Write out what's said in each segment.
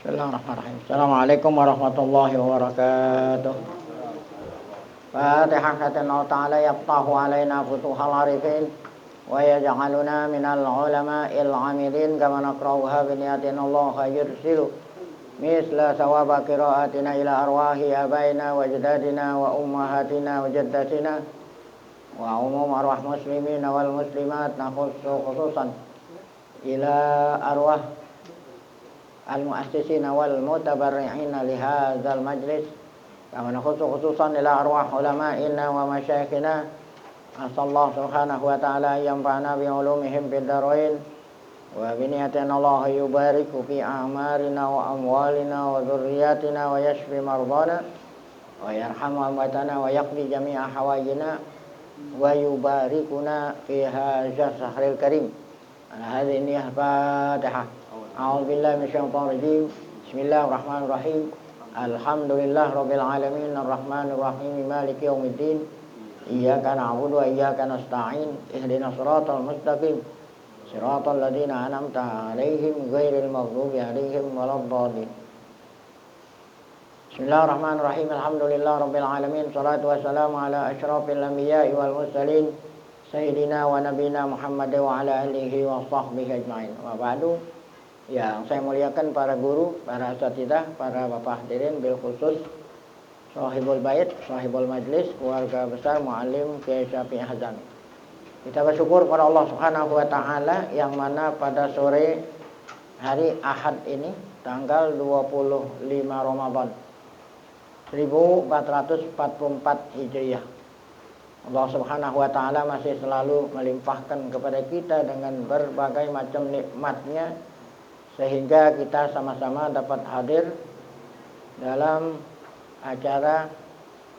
Bismillahirrahmanirrahim. Assalamualaikum warahmatullahi wabarakatuh. Fatihah Allah Ta'ala yaftahu alaina futuhal arifin wa yaj'aluna minal ulama'il amilin kama naqra'uha bi niyatin Allah yursilu misla sawaba qira'atina ila arwahi abaina wa ajdadina wa ummahatina wa jaddatina wa umum arwah muslimin wal muslimat nakhussu khususan ila arwah al-mu'assisina wal mutabarri'ina li hadzal majlis kama nakhussu khususan ila arwah ulama'ina wa masyayikhina asallahu subhanahu wa ta'ala yanfa'ana bi ulumihim fid darain wa bi niyatin Allah yubariku fi a'marina wa amwalina wa dzurriyyatina wa yashfi mardana wa yarhamu amwatana wa yaqdi jami'a hawaijina wa yubarikuna fi hadzal shahril karim. Hadhihi niyyah Fatihah. A'udzu billahi minasyaitonir rajim. Bismillahirrahmanirrahim. Alhamdulillah rabbil alamin arrahmanir rahim maliki yaumiddin. Iyyaka na'budu wa iyyaka nasta'in. Ihdinas siratal mustaqim. Siratal ladzina an'amta 'alaihim ghairil maghdubi 'alaihim waladdallin. Bismillahirrahmanirrahim. Alhamdulillah rabbil alamin. Shalatu wassalamu ala asyrafil anbiya'i wal mursalin sayyidina wa nabiyina Muhammad wa ala alihi wa sahbihi ajma'in. Wa ba'du. Yang saya muliakan para guru, para asatidzah, para bapak hadirin bil khusus sahibul bait, sahibul majlis, keluarga besar Muallim Kiai Syafi'i Hazami. Kita bersyukur kepada Allah Subhanahu wa taala yang mana pada sore hari Ahad ini tanggal 25 Ramadan 1444 Hijriah. Allah Subhanahu wa taala masih selalu melimpahkan kepada kita dengan berbagai macam nikmatnya sehingga kita sama-sama dapat hadir dalam acara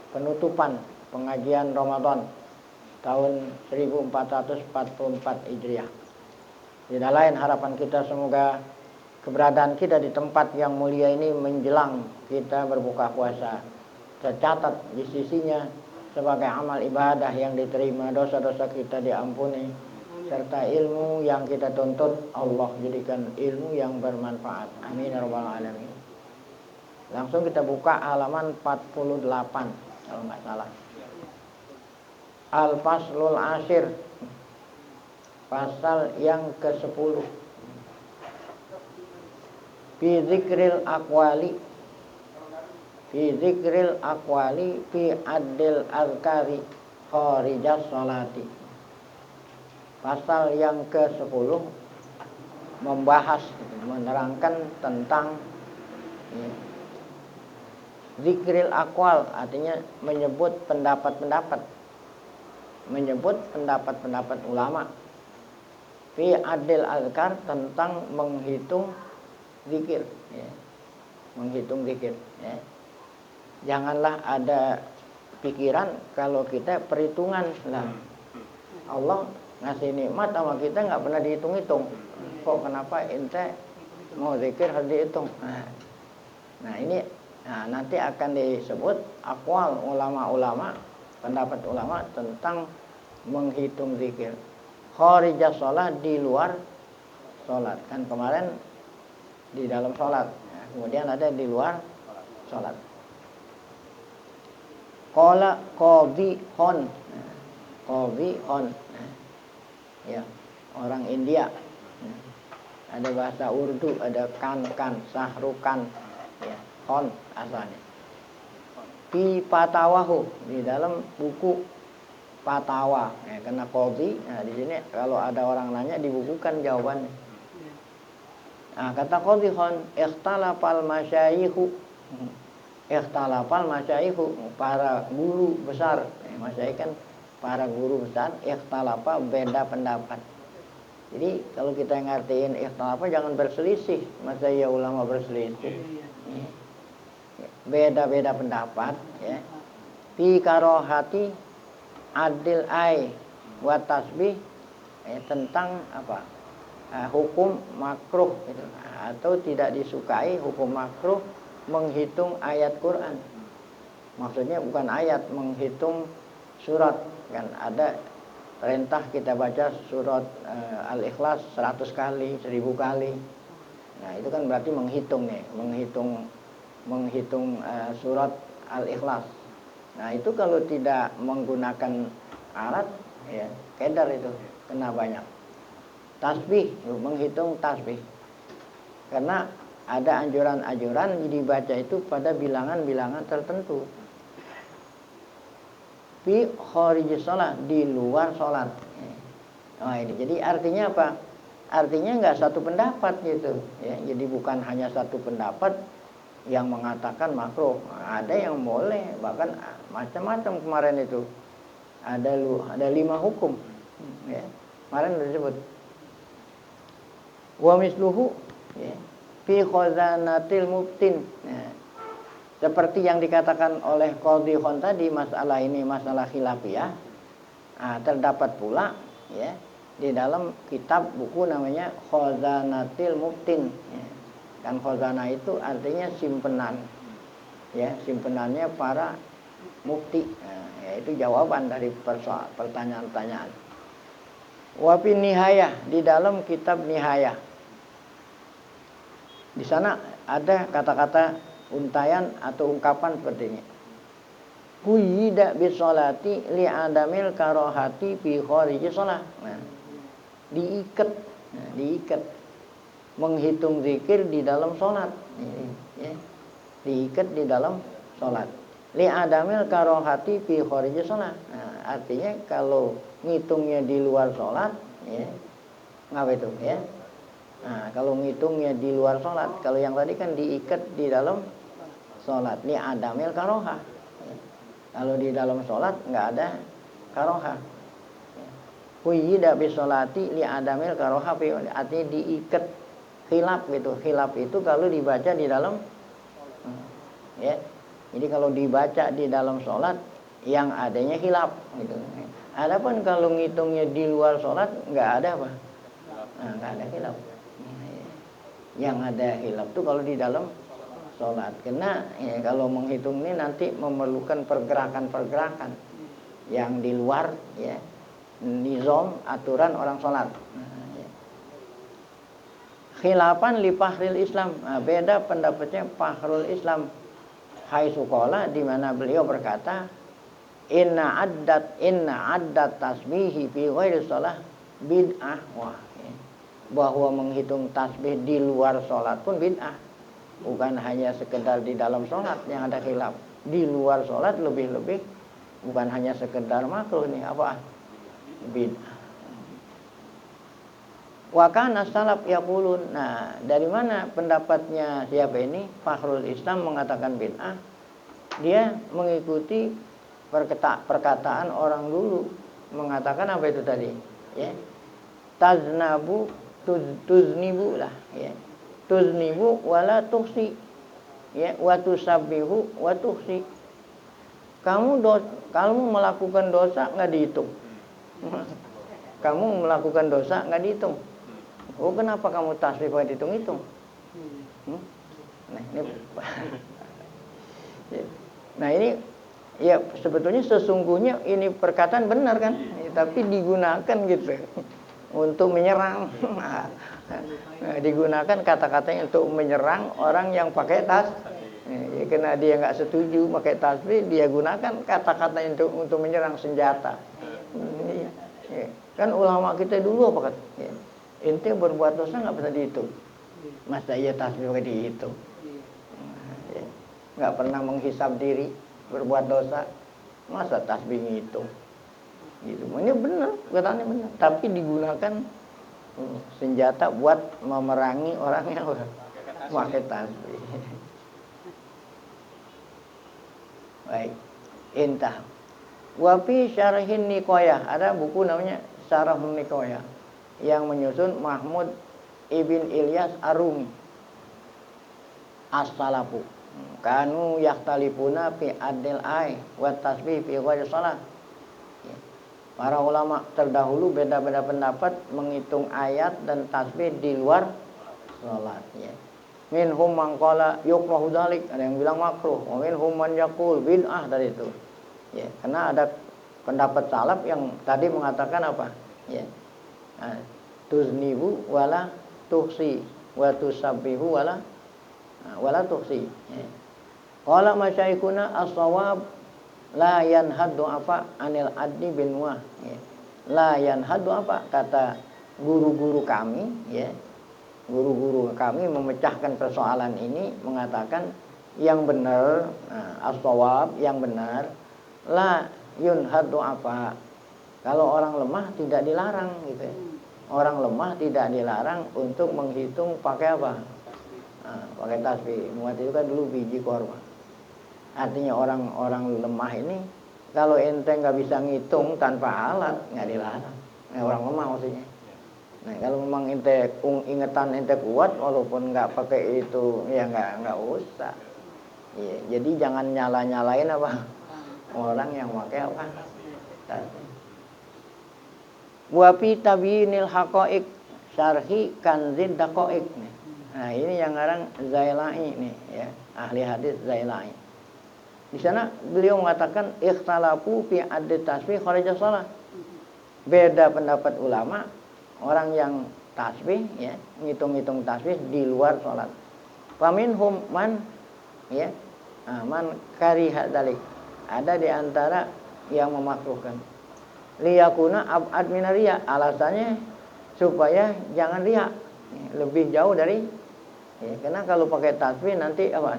penutupan pengajian Ramadan tahun 1444 Hijriah. Tidak lain harapan kita semoga keberadaan kita di tempat yang mulia ini menjelang kita berbuka puasa tercatat di sisinya sebagai amal ibadah yang diterima, dosa-dosa kita diampuni, serta ilmu yang kita tuntut Allah jadikan ilmu yang bermanfaat. Amin ya rabbal alamin. Langsung kita buka halaman 48 kalau nggak salah. Al-Faslul Ashir, pasal yang ke-10. Fi dzikril aqwali fi addil azkari kharijas sholati. Pasal yang ke-10 membahas, menerangkan tentang zikril aqwal, artinya menyebut pendapat-pendapat ulama fi adil azkar, tentang menghitung zikir, menghitung zikir. Janganlah ada pikiran kalau kita perhitungan lah. Allah ngasih nikmat sama kita nggak pernah dihitung-hitung. Kok kenapa ente mau zikir harus dihitung? Nah ini nanti akan disebut aqwal ulama-ulama, pendapat ulama tentang menghitung zikir. Kharijas sholat, di luar sholat. Kan kemarin di dalam sholat, kemudian ada di luar sholat. Qala qadhihon, ya, orang India. Ada bahasa Urdu, ada kan, sahrukan, ya, kon asalnya. Fi fatawahu, di dalam buku fatawa, karena qadhi. Nah, di sini kalau ada orang nanya dibukukan jawabannya. Nah, kata qadhihon, ikhtalafal masyayikhu, para guru besar. Masyayikh kan para guru besar, ikhtalafa, beda pendapat. Jadi kalau kita ngertiin ikhtalafa jangan berselisih. Masa ya ulama berselisih? Beda-beda pendapat, ya. Fi karohati adil ai wa tasbih, tentang apa? Hukum makruh gitu. Atau tidak disukai hukum makruh menghitung ayat Quran. Maksudnya bukan ayat, menghitung surat. Kan ada perintah kita baca surat Al-Ikhlas 100 kali, 1000 kali. Nah, itu kan berarti menghitung nih, menghitung surat Al-Ikhlas. Nah, itu kalau tidak menggunakan alat, ya kedar itu, kena banyak. Tasbih, menghitung tasbih. Karena ada anjuran-anjuran dibaca itu pada bilangan-bilangan tertentu. Fi kharij shalah, di luar sholat. Nah, ini jadi artinya apa? Artinya nggak satu pendapat gitu, ya. Jadi bukan hanya satu pendapat yang mengatakan makruh. Ada yang boleh, bahkan macam-macam kemarin itu. Ada 5 hukum, ya. Kemarin disebut. Wa misluhu, ya, fi khazanatil mubtin. Nah, seperti yang dikatakan oleh Qadhi Khon tadi, masalah ini masalah khilafiyah. Nah, terdapat pula, ya, di dalam kitab buku namanya Khazanatil Mubtin, ya. Kan khazanah itu artinya simpenan, ya, simpenannya para mufti. Nah, yaitu jawaban dari pertanyaan-pertanyaan. Wa fi nihayah, di dalam kitab Nihayah, di sana ada kata-kata untayan atau ungkapan seperti ini. Quyida bisolati li adamil karohati fi khariji shalah. Nah, diikat menghitung zikir di dalam sholat, ya. Diikat di dalam sholat. Li adamil karohati fi khariji shalah. Nah, artinya kalau ngitungnya di luar sholat, ya, ngapa itu, ya? Nah, kalau ngitungnya di luar sholat, kalau yang tadi kan diikat di dalam sholat, li adamil karoha. Kalau di dalam sholat nggak ada karoha. Quyida bisolati li adamil karoha, artinya diikat, khilaf gitu. Khilaf itu kalau dibaca di dalam, ya. Jadi kalau dibaca di dalam sholat yang adanya khilaf gitu. Adapun kalau ngitungnya di luar sholat nggak ada apa? Nah, nggak ada khilaf. Yang ada khilaf tuh kalau di dalam sholat. Karena ya, kalau menghitung ini nanti memerlukan pergerakan-pergerakan yang di luar, ya, nizam aturan orang sholat. Nah, ya. Khilafan li Fahril Islam. Nah, beda pendapatnya Fahrul Islam. Hai Sukola, di mana beliau berkata, inna addat tasbihi fi ghairi shalah bid'ah. Wah, ya. Bahwa menghitung tasbih di luar sholat pun bid'ah. Bukan hanya sekedar di dalam sholat yang ada khilaf. Di luar sholat lebih-lebih bukan hanya sekedar makruh nih, apa? Bid'ah. Wa kana salaf yaqulun. Nah, dari mana pendapatnya siapa ini? Fakhrul Islam mengatakan bid'ah. Dia mengikuti perkataan orang dulu, mengatakan apa itu tadi? Ya. Taznabu tuznibu lah, ya. Tuznibu wala tuhsi, ya, wa tusabbihu wa tuhsi. Kamu melakukan dosa nggak dihitung. Kamu melakukan dosa nggak dihitung. Oh, kenapa kamu tasbih kok dihitung-hitung? Nah, ini ya sebetulnya sesungguhnya ini perkataan benar kan, tapi digunakan gitu untuk menyerang. Nah, digunakan kata-katanya untuk menyerang orang yang pakai tas. Ya, karena dia nggak setuju pakai tasbih, dia gunakan kata-kata untuk menyerang senjata. Ya. Kan ulama kita dulu apa kata? Ya. Ente berbuat dosa nggak pernah dihitung. Masa iya tasbih pakai dihitung? Ya. Nggak pernah menghisab diri berbuat dosa, masa tasbih ngitung? Gitu. Ini benar, katanya benar. Tapi digunakan senjata buat memerangi orang yang pakai tasbih. Baik, intah. Wa fi syarhin Niqayah, ada buku namanya Syarahun Niqayah yang menyusun Mahmud Ibn Ilyas Arumi As-Salafu. Kanu yakhtalifuna fi adil ay wa tasbih fi ghairi shalah. Para ulama terdahulu beda-beda pendapat menghitung ayat dan tasbih di luar salat, ya. Minhum man qala yukrahu dzalik, ada yang bilang makruh, wa minhum man yaqul bid'ah, dari itu. Ya, karena ada pendapat salaf yang tadi mengatakan apa? Ya. Nah, tuznibu wala tuhsi. wa tusabbihu wala tuhsi. Qala masyayikhuna as-shawab la yanhaddu apa anil adli bin wah. La yanhaddu apa kata guru-guru kami, ya. Guru-guru kami memecahkan persoalan ini mengatakan yang benar, as-shawab yang benar, la yunhaddu apa. Kalau orang lemah tidak dilarang gitu ya. Orang lemah tidak dilarang untuk menghitung pakai apa? Pakai tasbih. Muat itu kan dulu biji korma. Artinya orang-orang lemah ini kalau ente nggak bisa ngitung tanpa alat nggak dilarang. Orang lemah maksudnya. Nah kalau memang ente ingetan ente kuat walaupun nggak pakai itu ya nggak usah. Iya, jadi jangan nyalain apa orang yang pakai apa. Wa fi tabyinil haqaiq syarhi kanzid daqaiq. Nah, ini yang ngarang Zailai nih ya, ahli hadis Zailai. Di sana beliau mengatakan ikhtalafu fi addi tasbih kharaja shalah. Beda pendapat ulama orang yang tasbih ya, ngitung-ngitung tasbih di luar salat. Faminhum man ya, man kariha dzalik. Ada di antara yang memakruhkan. Liyakuna ab'ad minariya, alasannya supaya jangan riya, lebih jauh dari ya, karena kalau pakai tasbih nanti apa?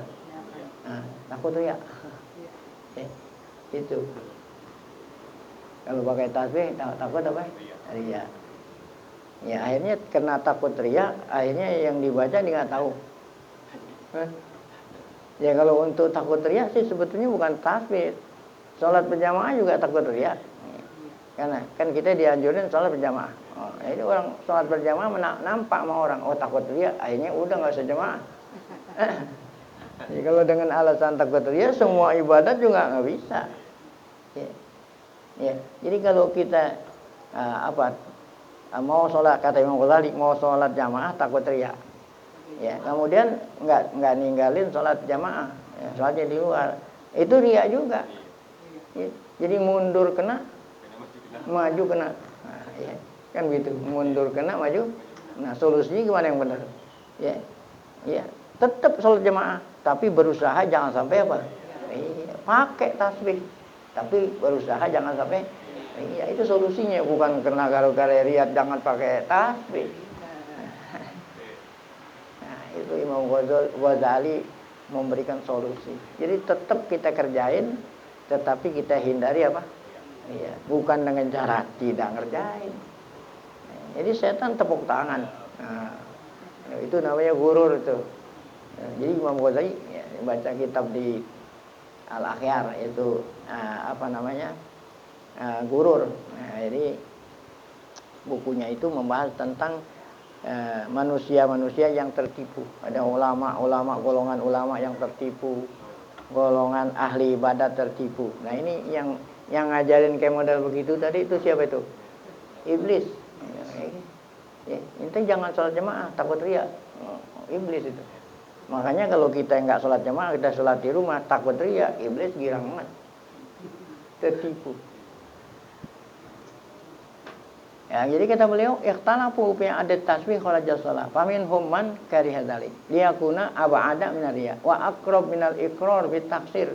Takut riya. Itu. Kalau pakai tasbih takut apa? Riya. Ya akhirnya kena takut riya, akhirnya yang dibaca dia nggak tahu. Ya kalau untuk takut riya sih sebetulnya bukan tasbih. Salat berjamaah juga takut riya. Karena kan kita dianjurin sholat berjamaah. Jadi orang sholat berjamaah nampak sama orang, takut riya, akhirnya udah nggak usah jamaah. Jadi kalau dengan alasan takut riya, semua ibadat juga nggak bisa. Ya. Jadi kalau kita mau sholat, kata Imam Ghazali, mau sholat jamaah takut riya. Ya, kemudian nggak ninggalin sholat jamaah, ya, sholatnya di luar, itu riya juga. Ya, jadi mundur kena, maju kena, ya, kan gitu, mundur kena, maju. Nah solusinya gimana yang benar? Ya, tetap sholat jamaah, tapi berusaha jangan sampai apa? Pakai tasbih, tapi berusaha jangan sampai. Ya itu solusinya, bukan karena kalau riyad jangan pakai tasbih. Nah itu Imam Ghazali memberikan solusi. Jadi tetap kita kerjain, tetapi kita hindari apa? Iya, bukan dengan cara tidak ngerjain. Jadi setan tepuk tangan. Nah, itu namanya gurur itu. Jadi Imam Ghazali ya, baca kitab di Al-Akhyar itu gurur. Nah, jadi bukunya itu membahas tentang manusia-manusia yang tertipu. Ada ulama-ulama, golongan ulama yang tertipu, golongan ahli ibadat tertipu. Nah ini yang ngajarin kayak model begitu tadi itu siapa itu? Iblis. Ya, itu jangan sholat jamaah, takut riya. Iblis itu. Makanya kalau kita nggak sholat jamaah, kita sholat di rumah, takut riya, iblis girang banget. Tertipu. Ya, jadi kata beliau, ikhtalafu fi adat tasbih kharaja shalah. Faminhum man kariha dzalik. Liyakuna ab'ada minar riya wa aqrab minal iqrar bit taksir.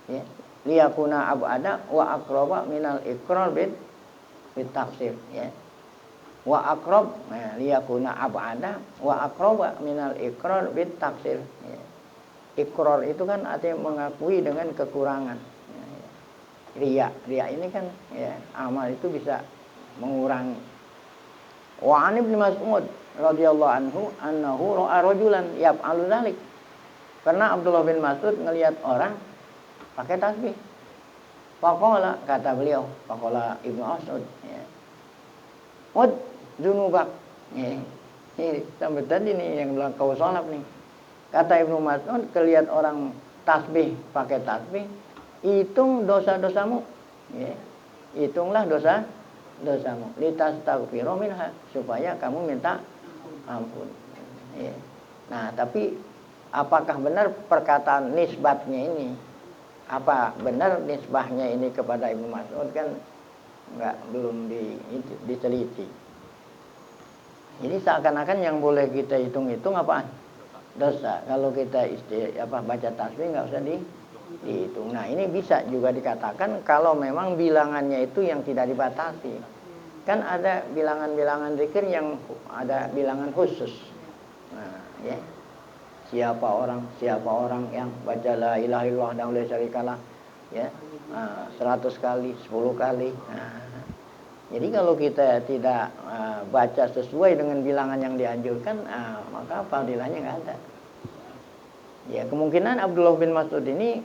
Ya. Liyakuna ab'ada wa aqraba minal iqrar bit taksir, ya. Wa aqrab, liyakuna ab'ada wa aqraba minal iqrar bit taksir, ya. Iqrar itu kan artinya mengakui dengan kekurangan. Ya. Riya ini kan ya, amal itu bisa mengurangi. Wa an Ibnu Mas'ud radhiyallahu anhu annahu ra'a rajulan yaf'alu dzalik. Karena Abdullah bin Mas'ud ngelihat orang pakai tasbih. Faqala, kata beliau, faqala Ibnu Mas'ud, ya. Ud dzunubak. Ya. Ini sampai tadi nih yang bilang kau sholat nih. Kata Ibnu Mas'ud, kelihat orang tasbih, pakai tasbih, hitung dosa-dosamu. Ya. Hitunglah dosamu. Litastaghfiru minha, supaya kamu minta ampun. Ya. Nah, tapi apakah benar perkataan nisbatnya ini? Apa benar nisbahnya ini kepada Ibnu Mas'ud kan belum diteliti. Jadi seakan-akan yang boleh kita hitung-hitung apaan? Dosa. Kalau kita baca tasbih nggak usah dihitung. Nah ini bisa juga dikatakan kalau memang bilangannya itu yang tidak dibatasi. Kan ada bilangan-bilangan zikir yang ada bilangan khusus. Nah, ya. Siapa orang yang baca la ilaha illallah dan la syarikalah ya 100 kali, 10 kali. Nah, jadi kalau kita tidak baca sesuai dengan bilangan yang dianjurkan, maka fadilahnya nggak ada. Ya kemungkinan Abdullah bin Mas'ud ini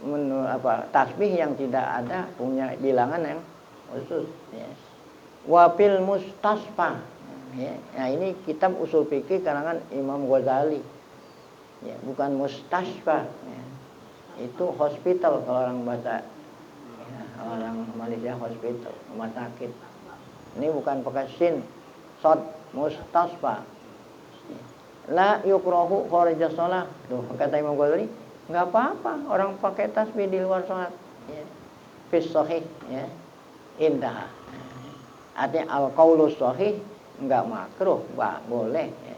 tasbih yang tidak ada punya bilangan yang khusus. Ya. Wafil mustasfa. Ya. Nah ini kitab usul fikih karangan Imam Ghazali. Ya, bukan mustasfa. Ya. Itu hospital kalau orang bahasa ya, orang Malaysia hospital, rumah sakit. Ini bukan pakai sin, sod, mustasfa. La yukrahu kharija shalah. Tuh, kata Imam Ghazali, enggak apa-apa orang pakai tasbih di luar salat. Ya. Fis sahih, ya. Indah. Artinya al-qaulu sahih enggak makruh, boleh. Ya.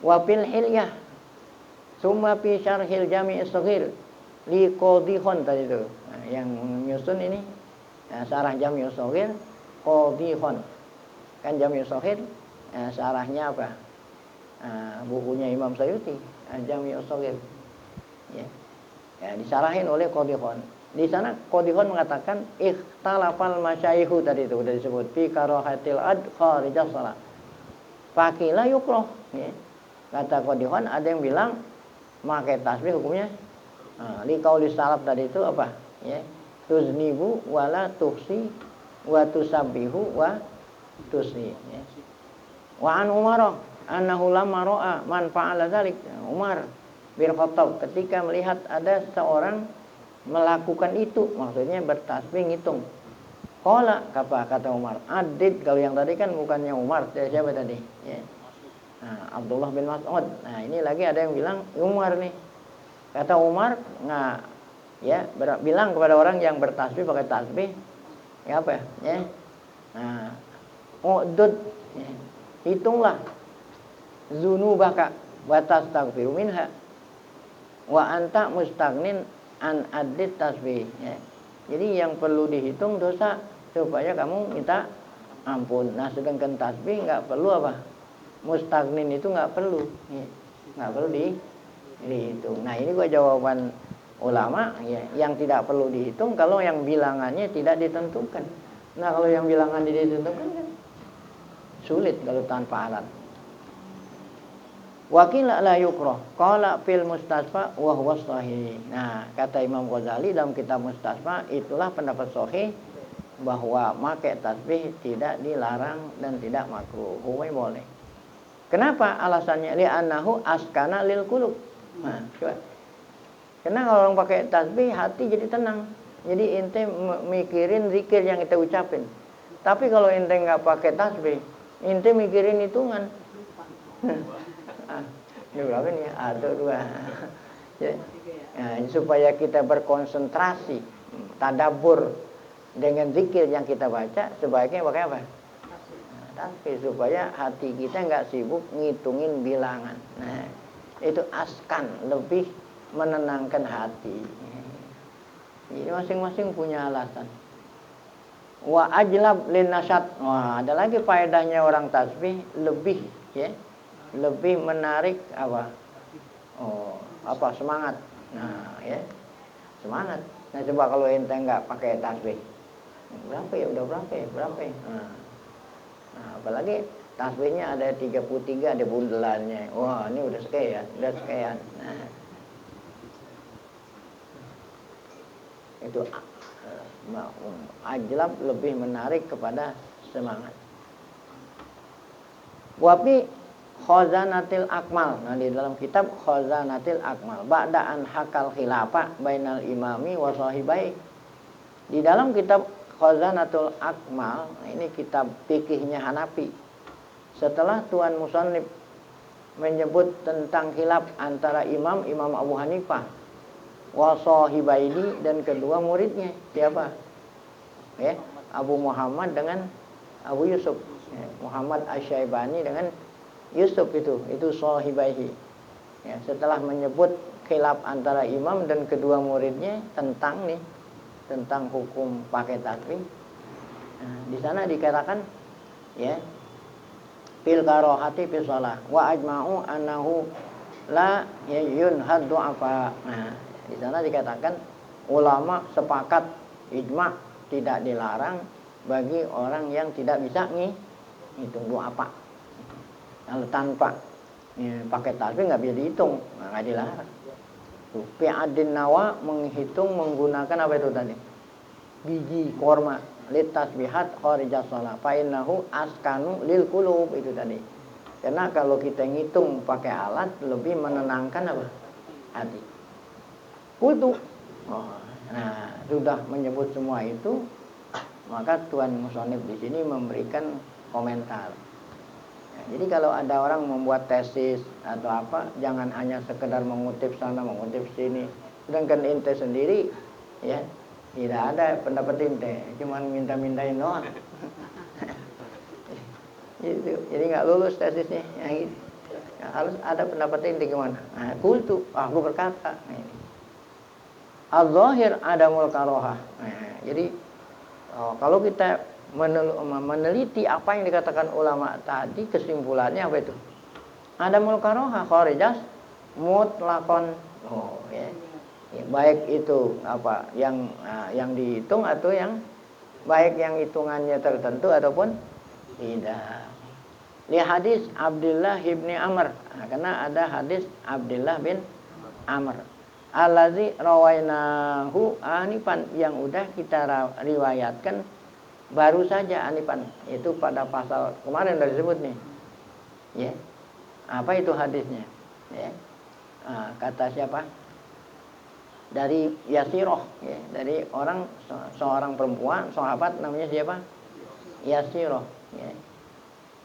Wa fil hilyah. Summa fi syarhil jami' as-saghir li qadhihun tadi itu. Nah, yang menyusun ini syarah jami' as-saghir qadhihun. Kan jami' as-saghir syarahnya apa? Bukunya Imam Sayuti, Jami' as-Saghir. Ya. Ya, disarahin oleh Qadhihun. Di sana Qadhihun mengatakan ikhtalafal masyayikhu tadi itu sudah disebut fi karahatil ad kharijah shalah. Fakila yukrah. Ya. Kata Qadhihun ada yang bilang pakai tasbih hukumnya li qauli salaf tadi itu apa? Ya. Tuznibu wala tuhsi wa tusabbihu wa tusni. Ya. Wa an Umar annahu lamma ra'a man fa'ala dzalik. Umar bin Khattab ketika melihat ada seorang melakukan itu, maksudnya bertasbih ngitung. Qala kata Umar, adid. Kalau yang tadi kan bukannya Umar, siapa tadi? Ya. Nah, Abdullah bin Mas'ud. Nah, ini lagi ada yang bilang Umar nih. Kata Umar, bilang kepada orang yang bertasbih pakai tasbih, ya apa ya? Ya. Nah, udud. Ya. Hitunglah zunubaka wa tastaghfiru minha wa anta mustaghnin an addit tasbih. Ya. Jadi yang perlu dihitung dosa supaya kamu minta ampun. Nah, sedangkan tasbih enggak perlu apa? Mustaghnin itu enggak perlu. Ya. Enggak perlu dihitung. Nah, ini gua jawaban ulama ya, yang tidak perlu dihitung kalau yang bilangannya tidak ditentukan. Nah, kalau yang bilangan ditentukan kan sulit kalau tanpa alat. Wakila la yukrah qala fil mustasfa wa huwa sahih. Nah, kata Imam Ghazali dalam kitab Mustasfa, itulah pendapat sahih bahwa pakai tasbih tidak dilarang dan tidak makruh, boleh. Kenapa? Alasannya li'annahu askana lil qulub. Nah, coba. Karena kalau orang pakai tasbih hati jadi tenang. Jadi ente mikirin zikir yang kita ucapin. Tapi kalau ente enggak pakai tasbih, ente mikirin hitungan. Ini berapa nih? Ada 2. Ya. Nah, supaya kita berkonsentrasi, tadabbur dengan zikir yang kita baca, sebaiknya pakai apa? Tasbih, supaya hati kita nggak sibuk ngitungin bilangan. Nah, itu askan, lebih menenangkan hati. Jadi masing-masing punya alasan. Wa ajlab lin nasyat. Wah, ada lagi faedahnya orang tasbih, lebih ya. Lebih menarik apa? Semangat. Nah, ya. Semangat. Nah, coba kalau ente enggak pakai tasbih. Berapa ya? Berapa ya? Nah, apalagi tasbihnya ada 33, ada bundelannya. Wah, ini udah sekian. Nah. Itu ajlab, lebih menarik kepada semangat. Wafi Khazanatil Akmal. Nah, di dalam kitab Khazanatil Akmal, ba'da'an hakal khilafah bainal imami wa sahibai. Di dalam kitab Khazanatul Akmal, ini kitab fikihnya Hanafi. Setelah Tuan Musannif menyebut tentang khilaf antara Imam Abu Hanifah wa sahibaini dan kedua muridnya. Siapa? Abu Muhammad dengan Abu Yusuf. Muhammad Asy-Syaibani dengan Yusuf itu sahibaihi. Ya, setelah menyebut khilaf antara imam dan kedua muridnya tentang hukum pakai tasbih. Nah, di sana dikatakan ya fil karohati fi shalah wa ajma'u annahu la yunhad du'afa. Nah, di sana dikatakan ulama sepakat ijma' tidak dilarang bagi orang yang tidak bisa ngitung du'afa. Kalau tanpa pakai tasbih nggak bisa dihitung, nggak dilarang. Tuh, Fi'adin Nawa menghitung menggunakan apa itu tadi? Biji korma lit tasbihat kharijas shalah fa innahu askanu lil qulub itu tadi. Karena kalau kita ngitung pakai alat lebih menenangkan apa? Hati. Kultu. Oh, nah, sudah menyebut semua itu, maka Tuan Musonib di sini memberikan komentar. Jadi kalau ada orang membuat tesis atau apa, jangan hanya sekedar mengutip sana, mengutip sini. Sedangkan ente sendiri, ya, tidak ada pendapat ente, cuman minta-mintain doang. Gitu. Jadi nggak lulus tesisnya. Gitu. Nah, harus ada pendapat ente gimana? Nah, kultu, aku berkata. Al-zahir adamul karohah. Nah, jadi kalau kita meneliti apa yang dikatakan ulama tadi, kesimpulannya apa itu? Adamul karohah kharijah mutlaqan. Oh ya. Ya, baik itu apa yang dihitung atau yang baik yang hitungannya tertentu ataupun tidak. Li hadis Abdullah bin Amr. Nah, karena ada hadis Abdullah bin Amr. Allazi rawainahu anifan yang udah kita riwayatkan baru saja anifan, itu pada pasal kemarin sudah disebut nih. Ya. Apa itu hadisnya? Ya. Kata siapa? Dari Yasiroh, ya, dari seorang perempuan sahabat namanya siapa? Yasiroh, ya.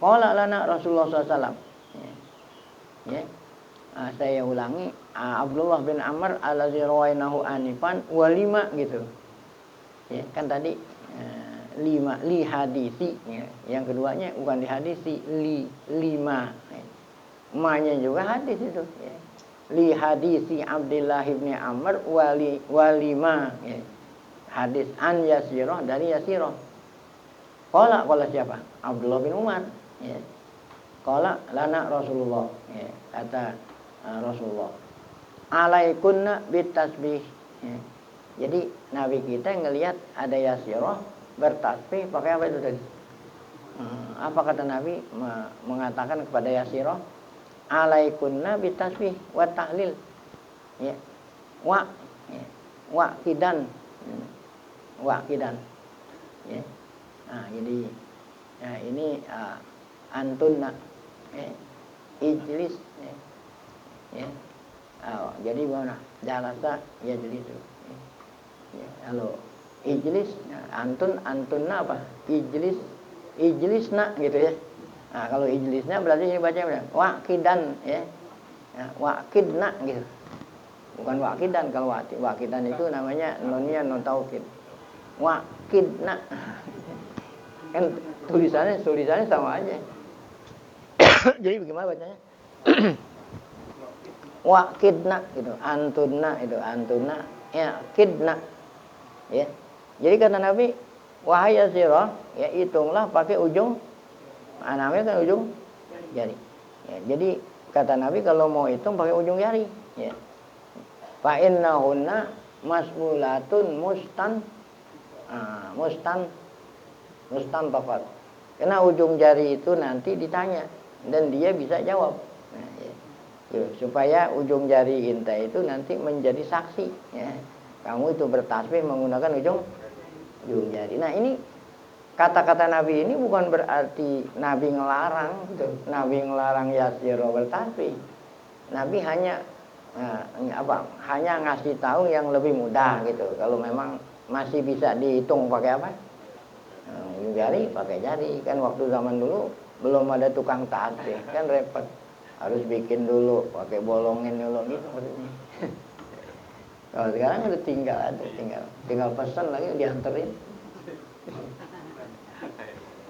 Qala lana Rasulullah SAW. Ya. Ya. Saya ulangi, Abdullah bin Amr allazi rawainahu anifan walima gitu. Ya, kan tadi 5 li hadisi, ya. Yang keduanya bukan di hadisi, 5. Ya. Emaknya juga hadis itu, ya. Li hadisi Abdullah bin Amr walima, ya. Hadis an Yasiroh dari Yasiroh. Qala siapa? Abdullah bin Umar, ya. Qala lana Rasulullah, ya. Kata Rasulullah, alaikunna bitasbih, ya. Jadi Nabi kita ngelihat ada Yasiroh bertasbih pakai apa itu tadi? Apa kata Nabi mengatakan kepada Yasiroh? Alaikunna bitasbih wa tahlil, ya. Wa kidan, ya. Nah, jadi ini antunna, ya. Ijlis, ya. Ya. Jadi mana? Jalasa ya jadi itu. Ya, kalau ijlis, antunna apa? Ijlisna gitu ya. Nah, kalau ijlisnya berarti ini baca wakidan, ya. Ya, wakidna gitu. Bukan wakidan, kalau wakidan itu namanya nonnya non taukid. Wakidna. Kan tulisannya sama aja. Jadi bagaimana bacanya? Wakidna gitu, antunna itu antunna, ya kidna. Ya. Jadi kata Nabi, wahai Yasiroh, ya hitunglah pakai ujung, namanya kan ujung jari. Ya, jadi kata Nabi kalau mau hitung pakai ujung jari. Ya. Fa innahunna masmulatun mustan tafat. Karena ujung jari itu nanti ditanya dan dia bisa jawab. Nah, ya. Supaya ujung jari intai itu nanti menjadi saksi. Ya. Kamu itu bertasbih menggunakan ujung jari. Nah, ini kata-kata Nabi ini bukan berarti Nabi ngelarang gitu. Nabi ngelarang Yasiroh bertasbih. Nabi hanya hanya ngasih tahu yang lebih mudah gitu. Kalau memang masih bisa dihitung pakai apa? Ujung jari, pakai jari. Kan waktu zaman dulu belum ada tukang tasbih, kan repot. Harus bikin dulu, pakai bolongin dulu gitu maksudnya. Kalau sekarang udah tinggal pesan lagi dianterin.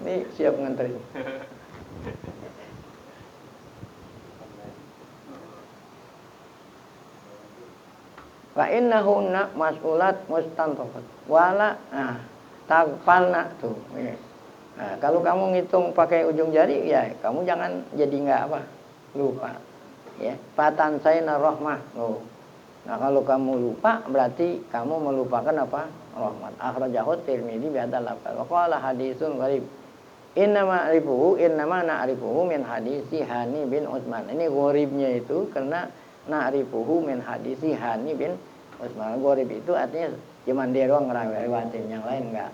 Ini siap nganterin. Wa innahunna mas'ulat mustanfaqat. Wala tagfalna tuh. Nah, kalau kamu ngitung pakai ujung jari ya kamu jangan jadi enggak apa? Lupa. Ya, fatan sayna rahmah. Oh. Nah, kalau kamu lupa berarti kamu melupakan apa? Rahmat. Akhrajahu Tirmidzi bi hadzal lafaz. Wa qala haditsun gharib. Innama na'rifuhu min hadisi Hani bin Utsman. Ini gharibnya itu karena na'rifuhu min hadisi Hani bin Utsman. Gharib itu artinya cuma dia doang ngeriwayatin, yang lain enggak.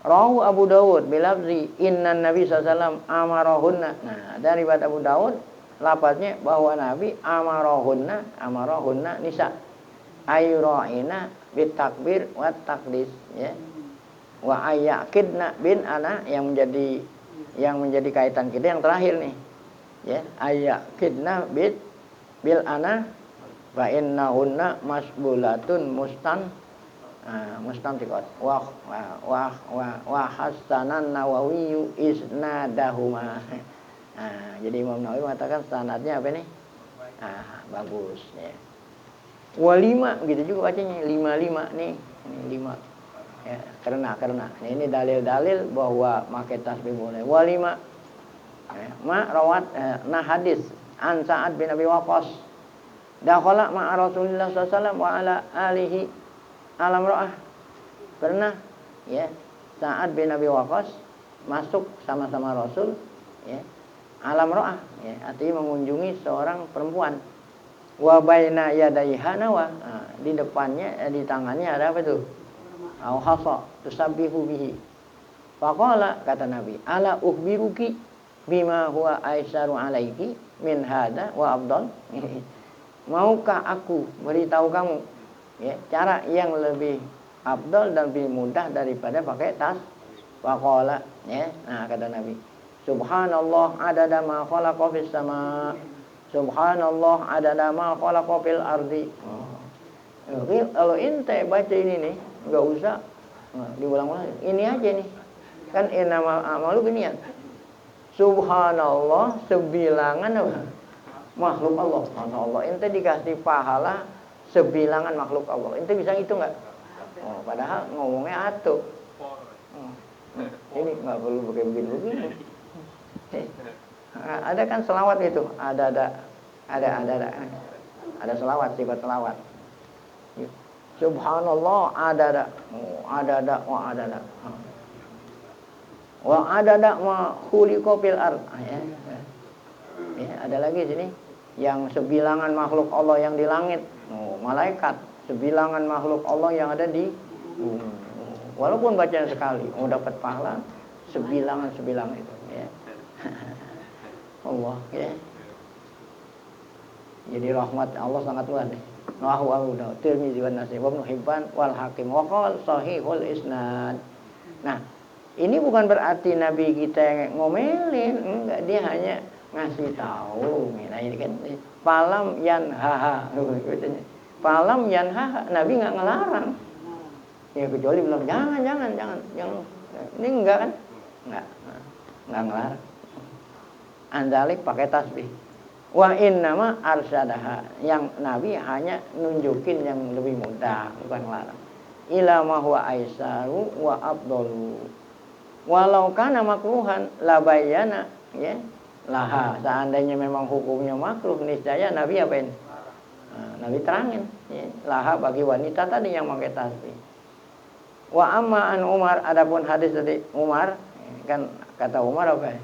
Rawahu Abu Dawud bilafzi innan Nabi sallallahu alaihi wasallam amarahunna. Nah, dari riwayat Abu Dawud lafaznya bahwa Nabi amarahunna nisa ayra'ina bitakbir wa takdis, ya. Wa ayyakidna bin ana yang menjadi kaitan kita yang terakhir nih, ya. Ayyakidna bil ana wa innahunna masbulatun mustantiqat wa hasanan Nawawi isnadahuma. Nah, jadi Imam Nawawi mengatakan sanadnya apa nih? Bagus, ya. Walima gitu juga bacanya 55 nih. Ini 5. Ya, karena ini dalil-dalil bahwa pakai tasbih boleh. Walima rawat hadis an Sa'ad bin Abi Waqqas dakhala ma'a Rasulillah sallallahu alaihi wasallam wa ala alihi alam ra'ah. Pernah ya Sa'ad bin Abi Waqqas masuk sama-sama Rasul, ya, alam ra'ah, ya, artinya mengunjungi seorang perempuan. Wa baina yadayha nawa. Di depannya, di tangannya ada apa tuh? Au hasa tusabbihu bihi. Faqala, kata Nabi, ala ukhbiruki bima huwa aisaru alaiki min hada wa afdal. Maukah aku beritahu kamu, ya, cara yang lebih afdal dan lebih mudah daripada pakai tas? Faqala, ya. Nah, kata Nabi, subhanallah adada ma khalaqa fis sama. Subhanallah adada ma khalaqa fil ardi. Kalau ente baca ini nih, enggak usah diulang-ulang. Ini aja nih. Kan innamal a'malu binniyat. Subhanallah sebilangan apa? Makhluk Allah. Subhanallah. Ente dikasih pahala sebilangan makhluk Allah. Ente bisa itu enggak? Oh, padahal ngomongnya atuh. Ini enggak perlu pakai begini-begini. Ada kan selawat itu, ada selawat, sifat selawat. Subhanallah ada wa adada ma khuliqa fil ard. Ya, ada lagi sini yang sebilangan makhluk Allah yang di langit, malaikat, sebilangan makhluk Allah yang ada di bumi. Walaupun bacaan sekali, dapat pahala sebilangan itu, ya. Allah, ya. Jadi rahmat Allah sangat luas nih. Rawahu Abu Dawud, Tirmidzi wa Nasai, wa Ibnu Hibban wal Hakim wa qala sahihul isnad. Nah, ini bukan berarti Nabi kita yang ngomelin, enggak, dia hanya ngasih tahu. Nah, ini kan falam yanhaha. Falam yanhaha, Nabi enggak ngelarang. Ya kecuali bilang jangan. Ini enggak kan? Enggak ngelarang. Andalik pakai tasbih. Wa innama arsyadaha, yang Nabi hanya nunjukin yang lebih mudah, bukan larang. Ila ma huwa aisaru wa afdalu. Walau kana makruhan la bayyana, ya. Laha, seandainya memang hukumnya makruh, niscaya Nabi apain? Nabi terangin, ya. Laha bagi wanita tadi yang pakai tasbih. Wa amma an Umar, adapun hadis dari Umar, kan kata Umar apa ya?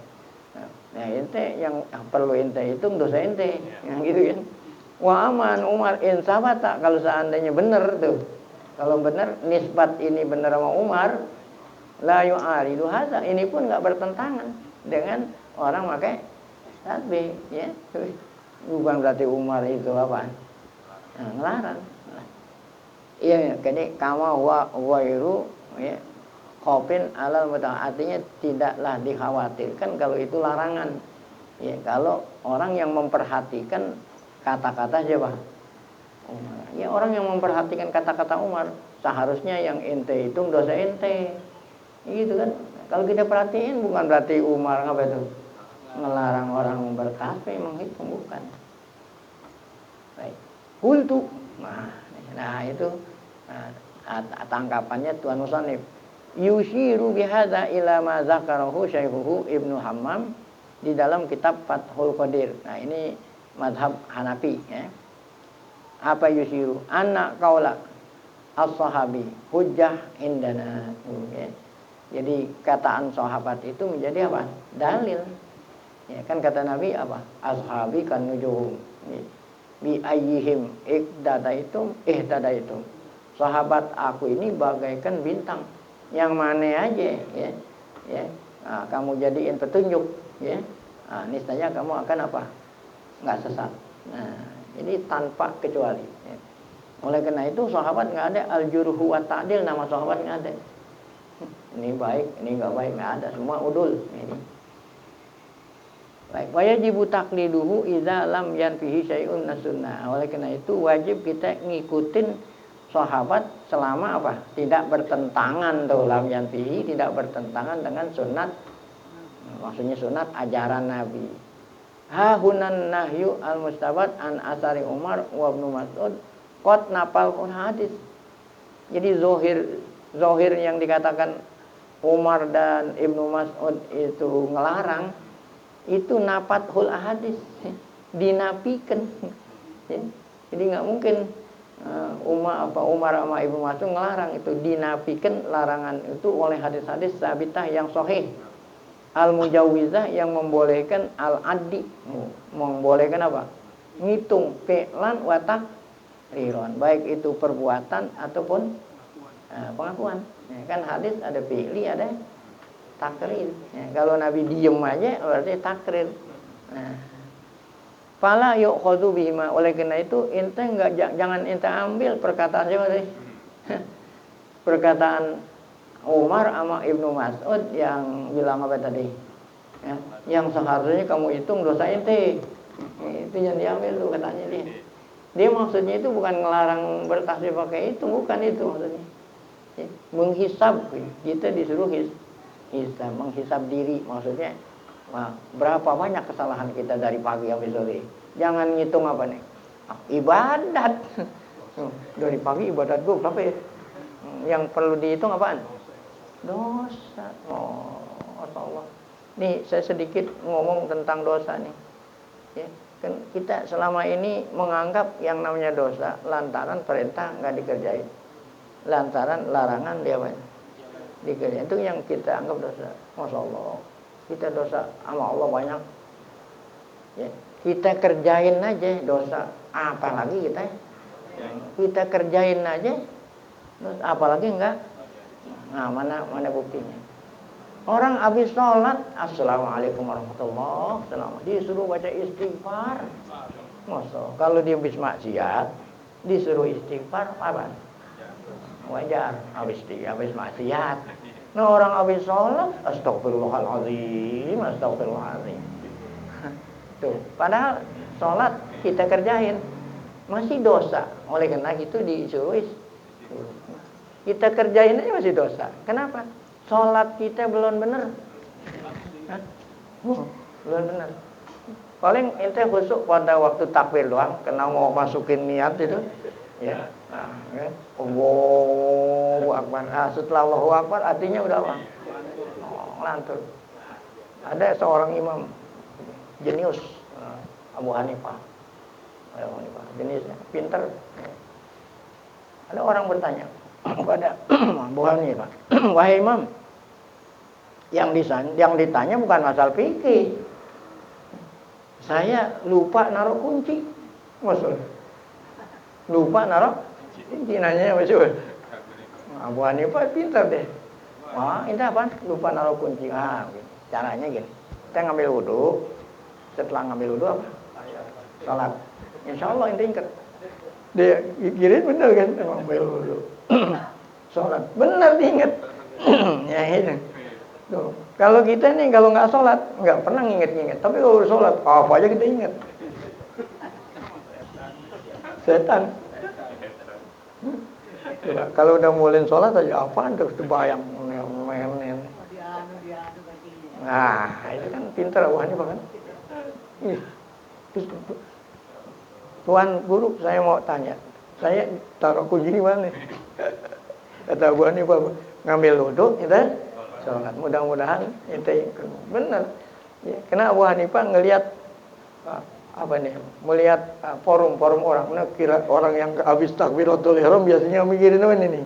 Nah, ente yang perlu ente hitung dosa ente, yang gitu kan. Wa aman Umar in sabata, kalau seandainya benar tuh. Kalau benar nisbat ini benar sama Umar, la yu'aridu hadza, ini pun enggak bertentangan dengan orang pakai tasbih, ya. Bukan berarti Umar itu apa? Ngelarang. Iya, jadi kama wa ghairu, ya. Khofin alal muta, artinya tidaklah dikhawatirkan kalau itu larangan. Ya, kalau orang yang memperhatikan kata-kata siapa? Umar. Ya, orang yang memperhatikan kata-kata Umar, seharusnya yang ente hitung dosa ente. Gitu kan? Kalau kita perhatiin bukan berarti Umar apa itu? Ngelarang orang bertasbih, menghitung, bukan. Baik. Qultu. Nah, Nah itu tangkapannya Tuan Musannif. Yushiru bihadza ila ma dzakarahu Syaikhuhu Ibnu Hammam di dalam kitab Fathul Qadir. Nah ini mazhab Hanafi ya. Apa yushiru? Anna qaula as-sahabi hujjah indana. Ya. Jadi kataan sahabat itu menjadi apa? Dalil. Ya kan kata Nabi apa? Ashabi kan nujuhum. Bi ayyihim ihdadaitum. Sahabat aku ini bagaikan bintang. Yang mana aja ya. Ya. Nah, kamu jadiin petunjuk ya. Nah, niscaya kamu akan apa? Enggak sesat. Nah, ini tanpa kecuali ya. Oleh karena itu sahabat enggak ada al-jurhu wa ta'dil, nama sahabat enggak ada. Ini baik, ini enggak baik, enggak ada, semua udul ini. Baik, wajibu taqliduhu idza lam yanfihi syai'un nasunnah. Oleh karena itu wajib kita ngikutin sahabat selama apa? Tidak bertentangan tuh lam yanfihi, tidak bertentangan dengan sunat. Maksudnya sunat ajaran Nabi. Ha hunan nahyu al-mustabad an asari Umar wa Ibnu Mas'ud qad napal hadis. Jadi zahir yang dikatakan Umar dan Ibnu Mas'ud itu ngelarang itu nafathul ahadis, dinafikan. Jadi nggak mungkin Umar sama Ibnu Mas'ud ngelarang, itu dinafikan larangan itu oleh hadis-hadis sabitah yang sahih. Al-mujawizah yang membolehkan al-addi, membolehkan apa? Ngitung fi'lan wa taqriran, baik itu perbuatan ataupun pengakuan. Ya, kan hadis ada fi'li, ada takrir. Ya, kalau Nabi diem aja berarti takrir. Nah, fala yu'khadhu bihima. Oleh karena itu jangan ente ambil perkataan siapa tadi? Perkataan Umar sama Ibnu Mas'ud yang bilang apa tadi? Ya, yang seharusnya kamu hitung dosa ente. Itu yang diambil tuh katanya dia. Dia maksudnya itu bukan ngelarang bertasbih pakai itu, bukan itu maksudnya. Ya, menghisab, kita disuruh hisab, menghisab diri maksudnya. Wah, berapa banyak kesalahan kita dari pagi sampai sore. Jangan ngitung apa nih? Ibadat. Dari pagi ibadat gue berapa ya? Yang perlu dihitung apaan? Dosa. Oh, Allah. Nih saya sedikit ngomong tentang dosa nih. Ya, kan kita selama ini menganggap yang namanya dosa lantaran perintah nggak dikerjain, lantaran larangan dia dikerjain. Itu yang kita anggap dosa. Masya Allah, kita dosa sama Allah banyak. Ya, kita kerjain aja dosa, apalagi kita kerjain aja, apalagi enggak. Nah, mana buktinya? Orang habis sholat, assalamualaikum warahmatullahi wabarakatuh, disuruh baca istighfar. Masa kalau dia habis maksiat, disuruh istighfar apa? Wajar, habis maksiat. Nah, orang habis sholat, astagfirullahaladzim. Tuh, padahal sholat kita kerjain, masih dosa. Oleh karena itu disuruh kita kerjain aja masih dosa. Kenapa? Sholat kita belum benar. Belum benar. Paling ente khusuk pada waktu takbir doang, kena mau masukin niat itu. Ya. Nah, ya. Allahu Akbar. Setelah Allahu Akbar artinya udah apa? Lantur. Ada seorang imam jenius, Abu Hanifah. Jeniusnya, pintar. Ada orang bertanya kepada Abu Hanifah, wahai imam, yang ditanya bukan masalah fikih. Saya lupa naruh kunci. Maksud lupa naruh kunci, nanya maksud. Abu Hanifah pintar deh. Wah, ini apa? Lupa naruh kunci. Caranya gini. Kita ngambil wudu. Setelah ngambil wudu apa? Salat. Insya Allah ente ingat. Dia kira benar kan? Ngambil wudu. Sholat, benar diingat. Ya ini. Tuh. Kalau kita nih kalau nggak sholat nggak pernah nginget. Tapi kalau sholat apa aja kita ingat. Setan. Kalau udah mulai sholat aja apaan terus terbayang. Nah itu kan pintar Abu Hanifah kan. Tuan guru saya mau tanya. Saya taruh kunci di mana? Kata Abu Hanifah, ngambil wudhu, kita sholat. Mudah-mudahan itu benar. Ya, karena Abu Hanifah ngelihat melihat forum-forum orang, kira orang yang habis takbiratul ihram biasanya mikirin apa ini.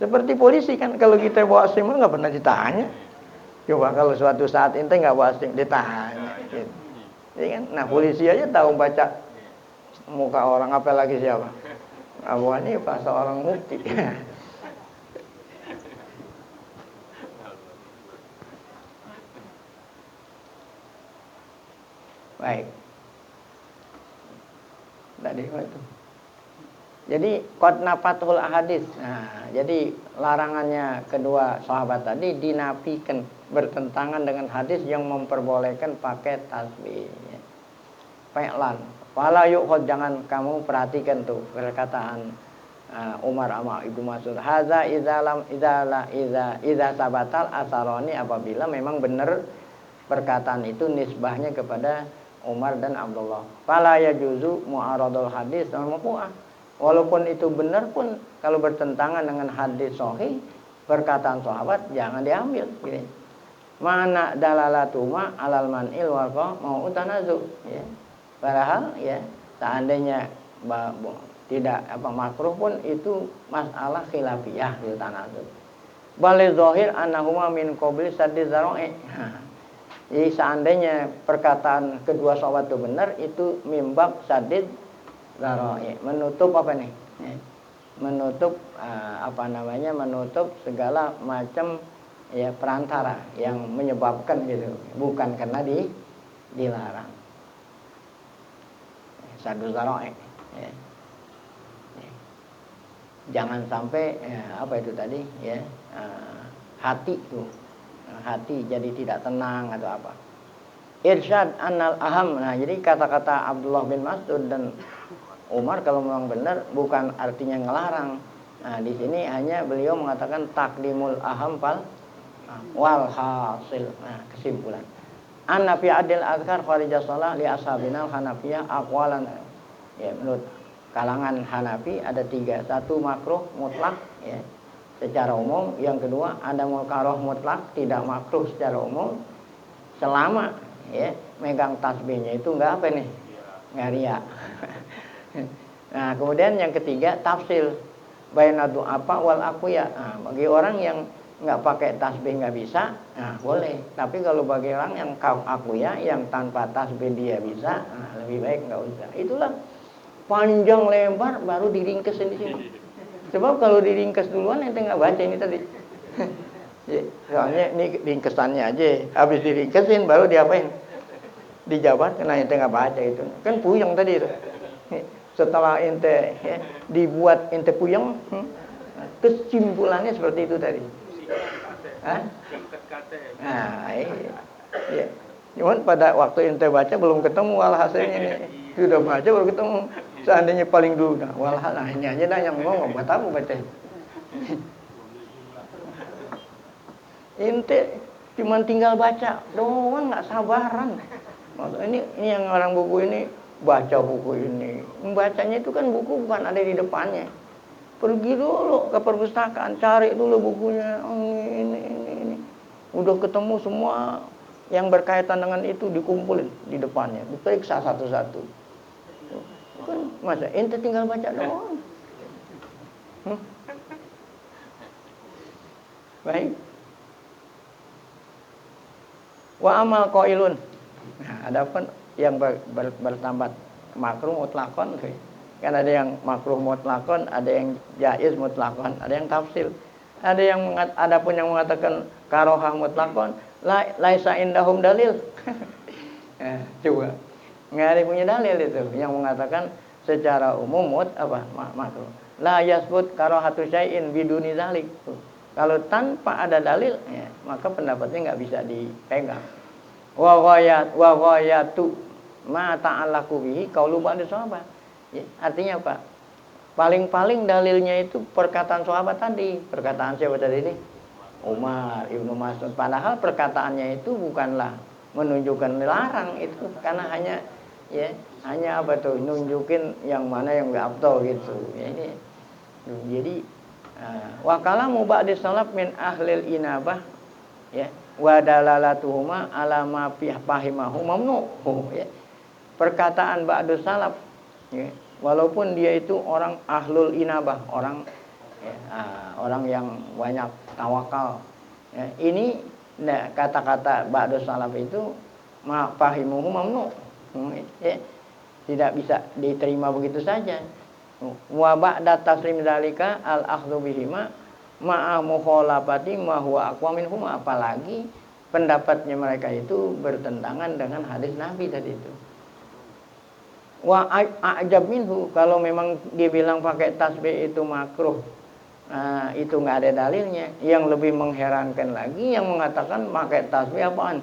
Seperti polisi kan, kalau kita bawa SIM nggak pernah ditanya. Coba kalau suatu saat ente nggak bawa SIM ditanya. Gitu. Jadi kan, nah polisi aja tahu baca muka orang, apalagi siapa? Abu Hanifah seorang mufti. Baik. Tadi apa itu? Jadi qad nafatul ahadits. Nah, jadi larangannya kedua sahabat tadi dinafikan, bertentangan dengan hadis yang memperbolehkan pakai tasbih. Fa'lan. Fala yukhad, jangan kamu perhatikan tuh perkataan Umar sama Ibnu Mas'ud. Hadza idza sabatal asaroni, apabila memang benar perkataan itu nisbahnya kepada Umar dan Abdullah. Fala yajuzu mu'aradul hadis marfu'ah. Walaupun itu benar pun, kalau bertentangan dengan hadis sahih, perkataan sahabat jangan diambil. Gitu. Mana dalalatuma alal man'il waqa mau tanazu. Ya. Padahal ya seandainya tidak makruh pun itu masalah khilafiyah di tanazu. Bal zahir annahuma min qabli saddi zara'i. Jadi seandainya perkataan kedua sahabat itu benar, itu mimbab sadid zara'i, menutup apa nih? Menutup menutup segala macam ya perantara yang menyebabkan gitu, bukan karena dilarang. Sadid zara'i. Ya. Jangan sampai itu tadi ya, hati tuh. Hati jadi tidak tenang atau apa. Irsyad annal aham. Nah, jadi kata-kata Abdullah bin Mas'ud dan Umar kalau memang benar bukan artinya ngelarang. Nah, di sini hanya beliau mengatakan takdimul aham wal hasil. Nah, kesimpulan. Anna fi adil azkar kharija shalah li ashabina Hanafiyah aqwalan. Ya, menurut kalangan Hanafi ada 3. 1 makruh mutlak ya, secara umum. Yang kedua ada mukaroh mutlak, tidak makruh secara umum, selama ya megang tasbihnya itu nggak riya. Nah, kemudian yang ketiga tafsil bainatu apa wal aqwiya. Nah, bagi orang yang nggak pakai tasbih nggak bisa, nah boleh. Tapi kalau bagi orang yang aqwiya, yang tanpa tasbih dia bisa, nah, lebih baik nggak usah. Itulah panjang lebar baru diringkes di sini. Sebab kalau diringkas duluan ente nggak baca ini tadi. Ya, soalnya ini ringkesannya aja. Habis diringkesin baru diapain? Dijabar, karena ente nggak baca itu. Kan puyeng tadi itu. Setelah ente dibuat ente puyeng, kesimpulannya seperti itu tadi. Hah? Nah, iya. Cuman pada waktu ente baca belum ketemu hasilnya nih. Sudah baca baru ketemu. Seandainya paling dulu dah, walhal ini aja dah yang ngomong buat apa baca. Ente cuma tinggal baca doang, nggak sabaran. Maksudnya ini yang orang buku ini baca buku ini. Membacanya itu kan buku bukan ada di depannya. Pergi dulu ke perpustakaan, cari dulu bukunya. Ini. Udah ketemu semua yang berkaitan dengan itu dikumpulin di depannya, diperiksa satu-satu. Kan masa ente tinggal baca doang. Baik. Wa amal qailun. Nah, adapun yang bertambat makruh mutlakon, kan ada yang makruh mutlakon, ada yang jaiz mutlakon, ada yang tafsil. Ada pun yang mengatakan karohah mutlakon, laisa indahum dalil. Coba. Nggak ada punya dalil itu yang mengatakan secara umum makruh. La yasbut karahatu syai'in biduni zalik. Kalau tanpa ada dalil ya, maka pendapatnya nggak bisa dipegang. Wa ghayatu ma ta'allaqu bihi qaulu ba'd sahabat. Ya, artinya apa? Paling-paling dalilnya itu perkataan sahabat tadi. Perkataan siapa tadi ini? Umar, Ibnu Mas'ud. Padahal perkataannya itu bukanlah menunjukkan dilarang, itu karena hanya ya. Hanya apa tuh, nunjukin yang mana yang gak afdal gitu. Ya, ini. Jadi wa kalamu ba'di salaf min ahlil inabah ya wa dalalatuhuma ala ma fahimahu mamnu'u ya. Perkataan ba'du salaf ya, walaupun dia itu orang ahlul inabah, orang ya, orang yang banyak tawakal ya, ini nah, kata-kata ba'du salaf itu ma fahimuhu mamnu ya, tidak bisa diterima begitu saja. Wa ba'da taslim dzalika al akhdhu bihima ma'a mukhalafati ma huwa aqwa minhum, apalagi pendapatnya mereka itu bertentangan dengan hadis Nabi tadi itu. Wa a'jab minhu, kalau memang dia bilang pakai tasbih itu makruh, itu nggak ada dalilnya. Yang lebih mengherankan lagi yang mengatakan pakai tasbih apaan?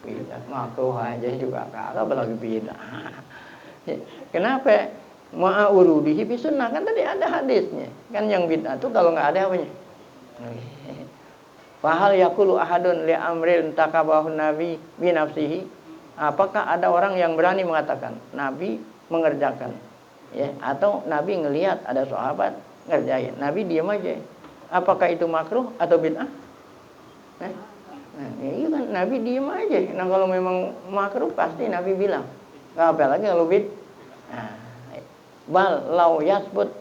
Bidah, makruh aja juga kagak, apalagi bidah. Kenapa? Ma'urudihi bi sunnah, kan tadi ada hadisnya. Kan yang bid'ah itu kalau nggak ada apanya? Fahal yaqulu ahadun li amrin takabahu nabi bi nafsihi? Apakah ada orang yang berani mengatakan Nabi mengerjakan ya, atau Nabi ngelihat ada sahabat ngerjain, Nabi diam aja? Apakah itu makruh atau bid'ah? Nah, iya kan Nabi diam aja. Nah, kalau memang makruh pasti Nabi bilang. Nggak apa lagi kalau bid'ah. Bal lau yasbut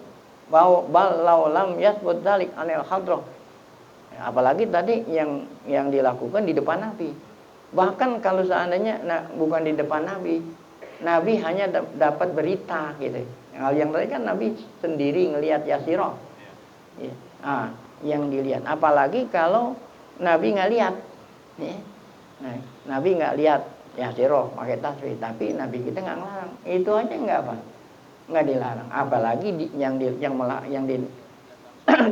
bal lau lam yasbut dzalik anil hadrah. Apalagi tadi yang dilakukan di depan Nabi. Bahkan kalau seandainya bukan di depan Nabi, Nabi hanya dapat berita gitu. Hal yang tadi kan Nabi sendiri ngelihat Yasirah. Ya. Yang dilihat. Apalagi kalau Nabi nggak lihat. Ya. Nah, Nabi nggak lihat Yasirah pakai tasbih, tapi Nabi kita nggak ngelarang. Itu aja nggak apa? Nggak dilarang. Apalagi yang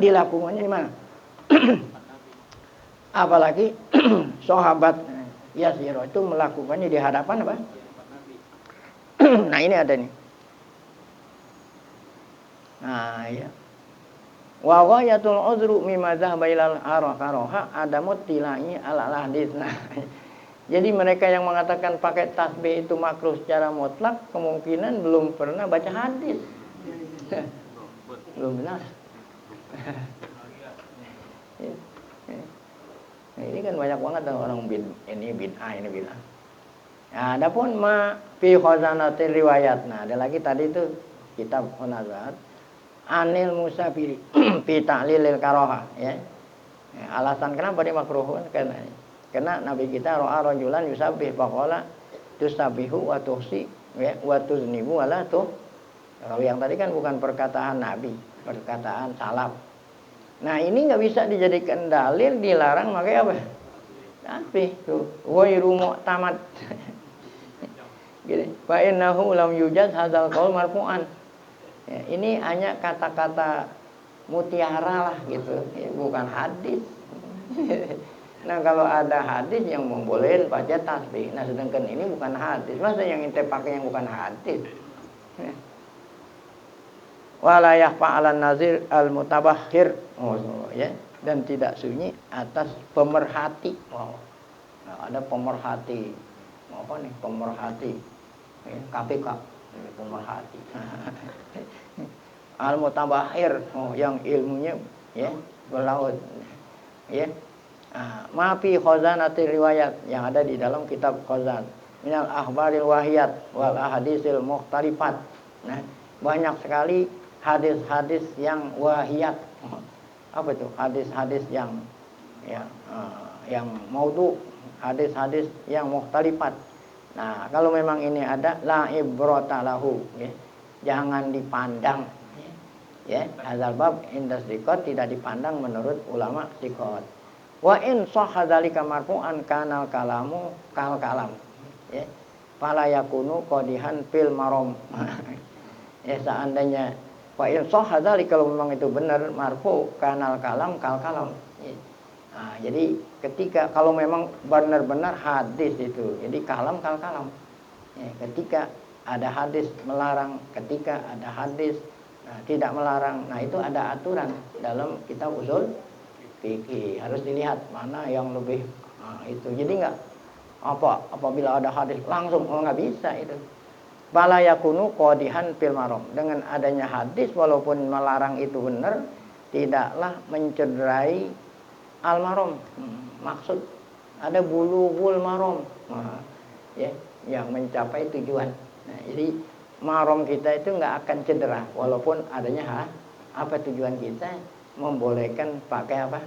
dilakukannya di mana? Apalagi sahabat Yasirah itu melakukannya di hadapan apa? Nah, ini ada nih. Nah, ya. Wa ghayatul uzru mimma dhahaba ilal araha adamut tilai ala hadis. Nah, jadi mereka yang mengatakan pakai tasbih itu makruh secara mutlak kemungkinan belum pernah baca hadis. Belum benar. Nah, ini kan banyak banget orang ini bid'ah. Nah, adapun ma fi khazanatil riwayat. Nah, ada lagi tadi itu kitab Munazat Anil Musafiri fi ta'lilil karaha ya. Alasan kenapa dimakruhkan karena Nabi kita ra'a rajulan yusabbih faqala tusabihu wa tuhsi wa tuznibu wala tuh. Kalau yang tadi kan bukan perkataan Nabi, perkataan salaf. Nah, ini nggak bisa dijadikan dalil dilarang pakai apa? Tasbih tuh. Ghairu mu'tamad. Gitu. Fa innahu lam yujad hadzal qaul marfu'an. Ya, ini hanya kata-kata mutiara lah gitu, ya, bukan hadis. Nah, kalau ada hadis yang membolehin baca tasbih, nah sedangkan ini bukan hadis, masa yang ente pakai yang bukan hadis? Wala yakhfa 'alan nazir al-mutabahhir, ya, dan tidak sunyi atas pemerhati. Wow. Nah, ada pemerhati. Apa nih pemerhati? Ya, KPK, pemerhati. Al-mutabahhir, yang ilmunya ya berlaut. Ya. Ma fi khazanati riwayat, yang ada di dalam kitab khazan. Minal akhbaril wahiyat wal ahadisil mukhtalifat. Nah, banyak sekali hadis-hadis yang wahiyat. Apa itu? Hadis-hadis yang yang maudhu, hadis-hadis yang mukhtalifat. Nah, kalau memang ini ada la ibrata lahu, ya. Jangan dipandang. Ya, hadzal bab indas thiqat, tidak dipandang menurut ulama thiqat. Wa in sahha dzalika marfu'an kanal kalamu kal kalam. Ya. Fala yakunu qadihan fil maram. Ya, seandainya wa in sahha dzalika, kalau memang itu benar marfu kanal kalam kal kalam. Ya. Nah, jadi ketika kalau memang benar-benar hadis itu, jadi kalam kal kalam. Ya, ketika ada hadis melarang, ketika ada hadis tidak melarang, nah itu ada aturan dalam kitab usul fikih. Harus dilihat mana yang lebih itu. Jadi apabila ada hadis langsung nggak bisa itu. Bala yakunu qadihan fil marom. Dengan adanya hadis walaupun melarang itu benar, tidaklah mencederai al marom. Maksud ada bulughul marom. Nah, ya, yang mencapai tujuan. Nah, jadi marom kita itu nggak akan cedera walaupun adanya apa tujuan kita membolehkan pakai apa?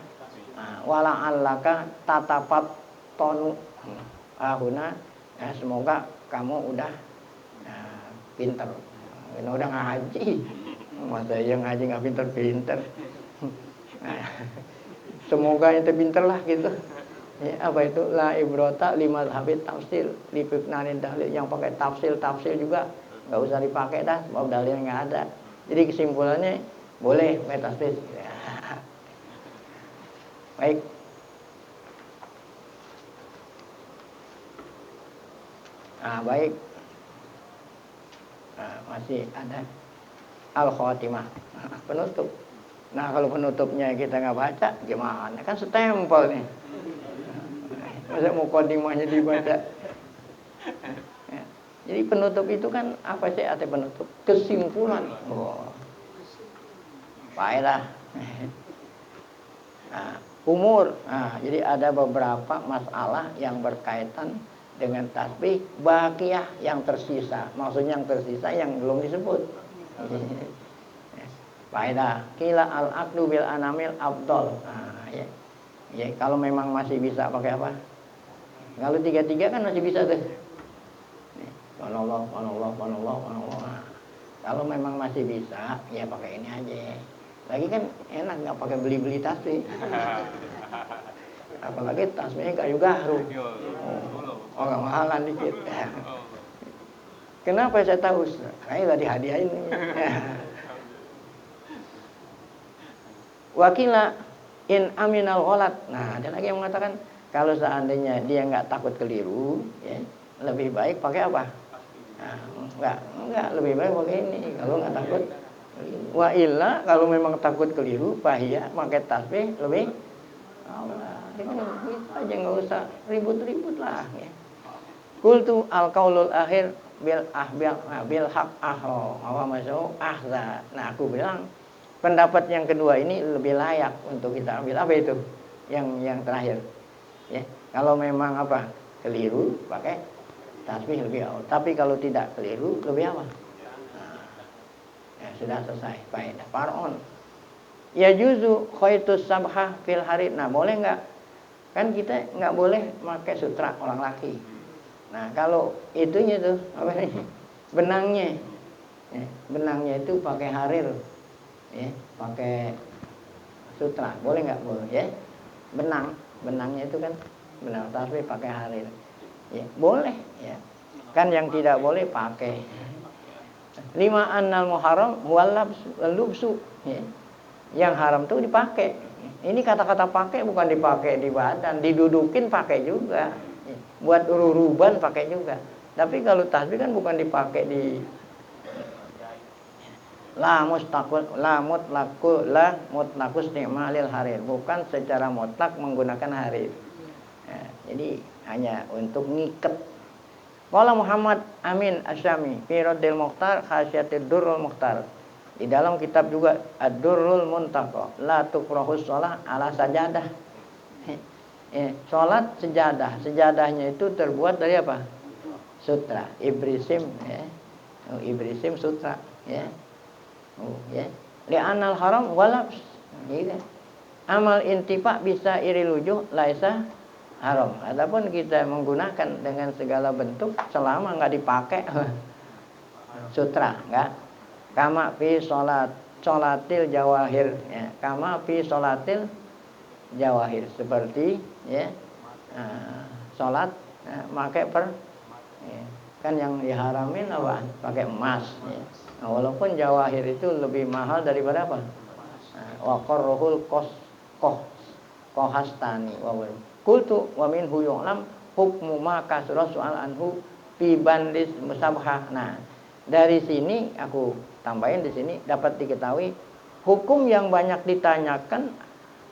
Wala allaka tatapat tonu ahuna. Ya, semoga kamu udah pinter. Udah ngaji. Masa yang ngaji nggak pinter-pinter. Nah, semoga ente pinter lah gitu. Ya, apa itu la ibrota lima habit tafsir lipiknanin dalil, yang pakai tafsir juga nggak usah dipakai dah, sebab dalil nggak ada. Jadi kesimpulannya boleh metastasis. Ya. Baik. Baik. Masih ada al-khatimah, penutup. Nah, kalau penutupnya kita nggak baca gimana? Kan setempel nih. Masa mau khotimahnya dibaca? Ya. Jadi penutup itu kan apa sih arti penutup? Kesimpulan. Baiklah. Umur. Jadi ada beberapa masalah yang berkaitan dengan tasbih baqiyah yang tersisa. Maksudnya yang tersisa yang belum disebut. Faedah kila al-aqdu bil anamil afdal. Ya. Ya, kalau memang masih bisa pakai apa? Kalau 3-3 kan masih bisa tuh. Allah. Kalau memang masih bisa, ya pakai ini aja. Lagi kan enak nggak pakai beli-beli tasbih. Apalagi tasbihnya kayu garu. Orang mahalan dikit. Kenapa saya tahu? Kayaknya nggak dihadiahin. Wakila in aminal ghalat. Nah, ada lagi yang mengatakan kalau seandainya dia nggak takut keliru, ya, lebih baik pakai apa? Enggak, lebih baik pakai ini. Kalau nggak takut, wa illa kalau memang takut keliru, bahaya pakai tasbih lebih. Allah, kita aja nggak usah ribut-ribut lah. Ya. Qultu al-qaulul akhir bil haq wa masau ahza. Nah, aku bilang pendapat yang kedua ini lebih layak untuk kita ambil. Apa itu? Yang terakhir. Ya, kalau memang apa? Keliru pakai tasbih lebih awal. Tapi kalau tidak keliru lebih awal. Ya, sudah selesai. Baik, faron. Ya juzu khaitus sabha fil harid. Nah, boleh enggak? Kan kita enggak boleh pakai sutra orang laki. Nah, kalau itunya tuh apa ini? Benangnya. Ya, benangnya itu pakai harir. Ya, pakai sutra. Boleh enggak? Boleh, ya. Benangnya itu kan benang tasbih pakai harir. Ya, boleh, ya. Kan yang tidak boleh pakai. 5 annal muharram wal lubsu, ya. Yang haram tuh dipakai. Ini kata-kata pakai bukan dipakai di badan, didudukin pakai juga. Ya. Buat uruban pakai juga. Tapi kalau tasbih kan bukan dipakai di la mutlakus ni'malil harir, bukan secara mutlak menggunakan harir. Ya, jadi hanya untuk ngiket. Qala Muhammad Amin Asyami fi Raddil Mukhtar Khasyatid Durrul Mukhtar. Di dalam kitab juga Ad-Durrul Muntaqa, la tukrahus shalah ala sajadah. Salat sejadah. Sejadahnya itu terbuat dari apa? Sutra, ibrisim, ya. Ibrisim sutra, ya. Ya. Li'anal haram walabs. Gitu. Amal intifa bisa iri lujuh laisa haram. Adapun kita menggunakan dengan segala bentuk selama enggak dipakai sutra, enggak. Kama fi sholatil jawahir, ya. Kama fi sholatil jawahir, seperti ya sholat pakai ya. Kan yang diharamin apa? Pakai emas, ya. Nah, walaupun jawahir itu lebih mahal daripada apa? Wa qarruhul kohastani wa qultu wa minhu yu'lam hukmu ma kasra su'al anhu fi bandis musabhah. Nah, dari sini aku tambahin di sini dapat diketahui hukum yang banyak ditanyakan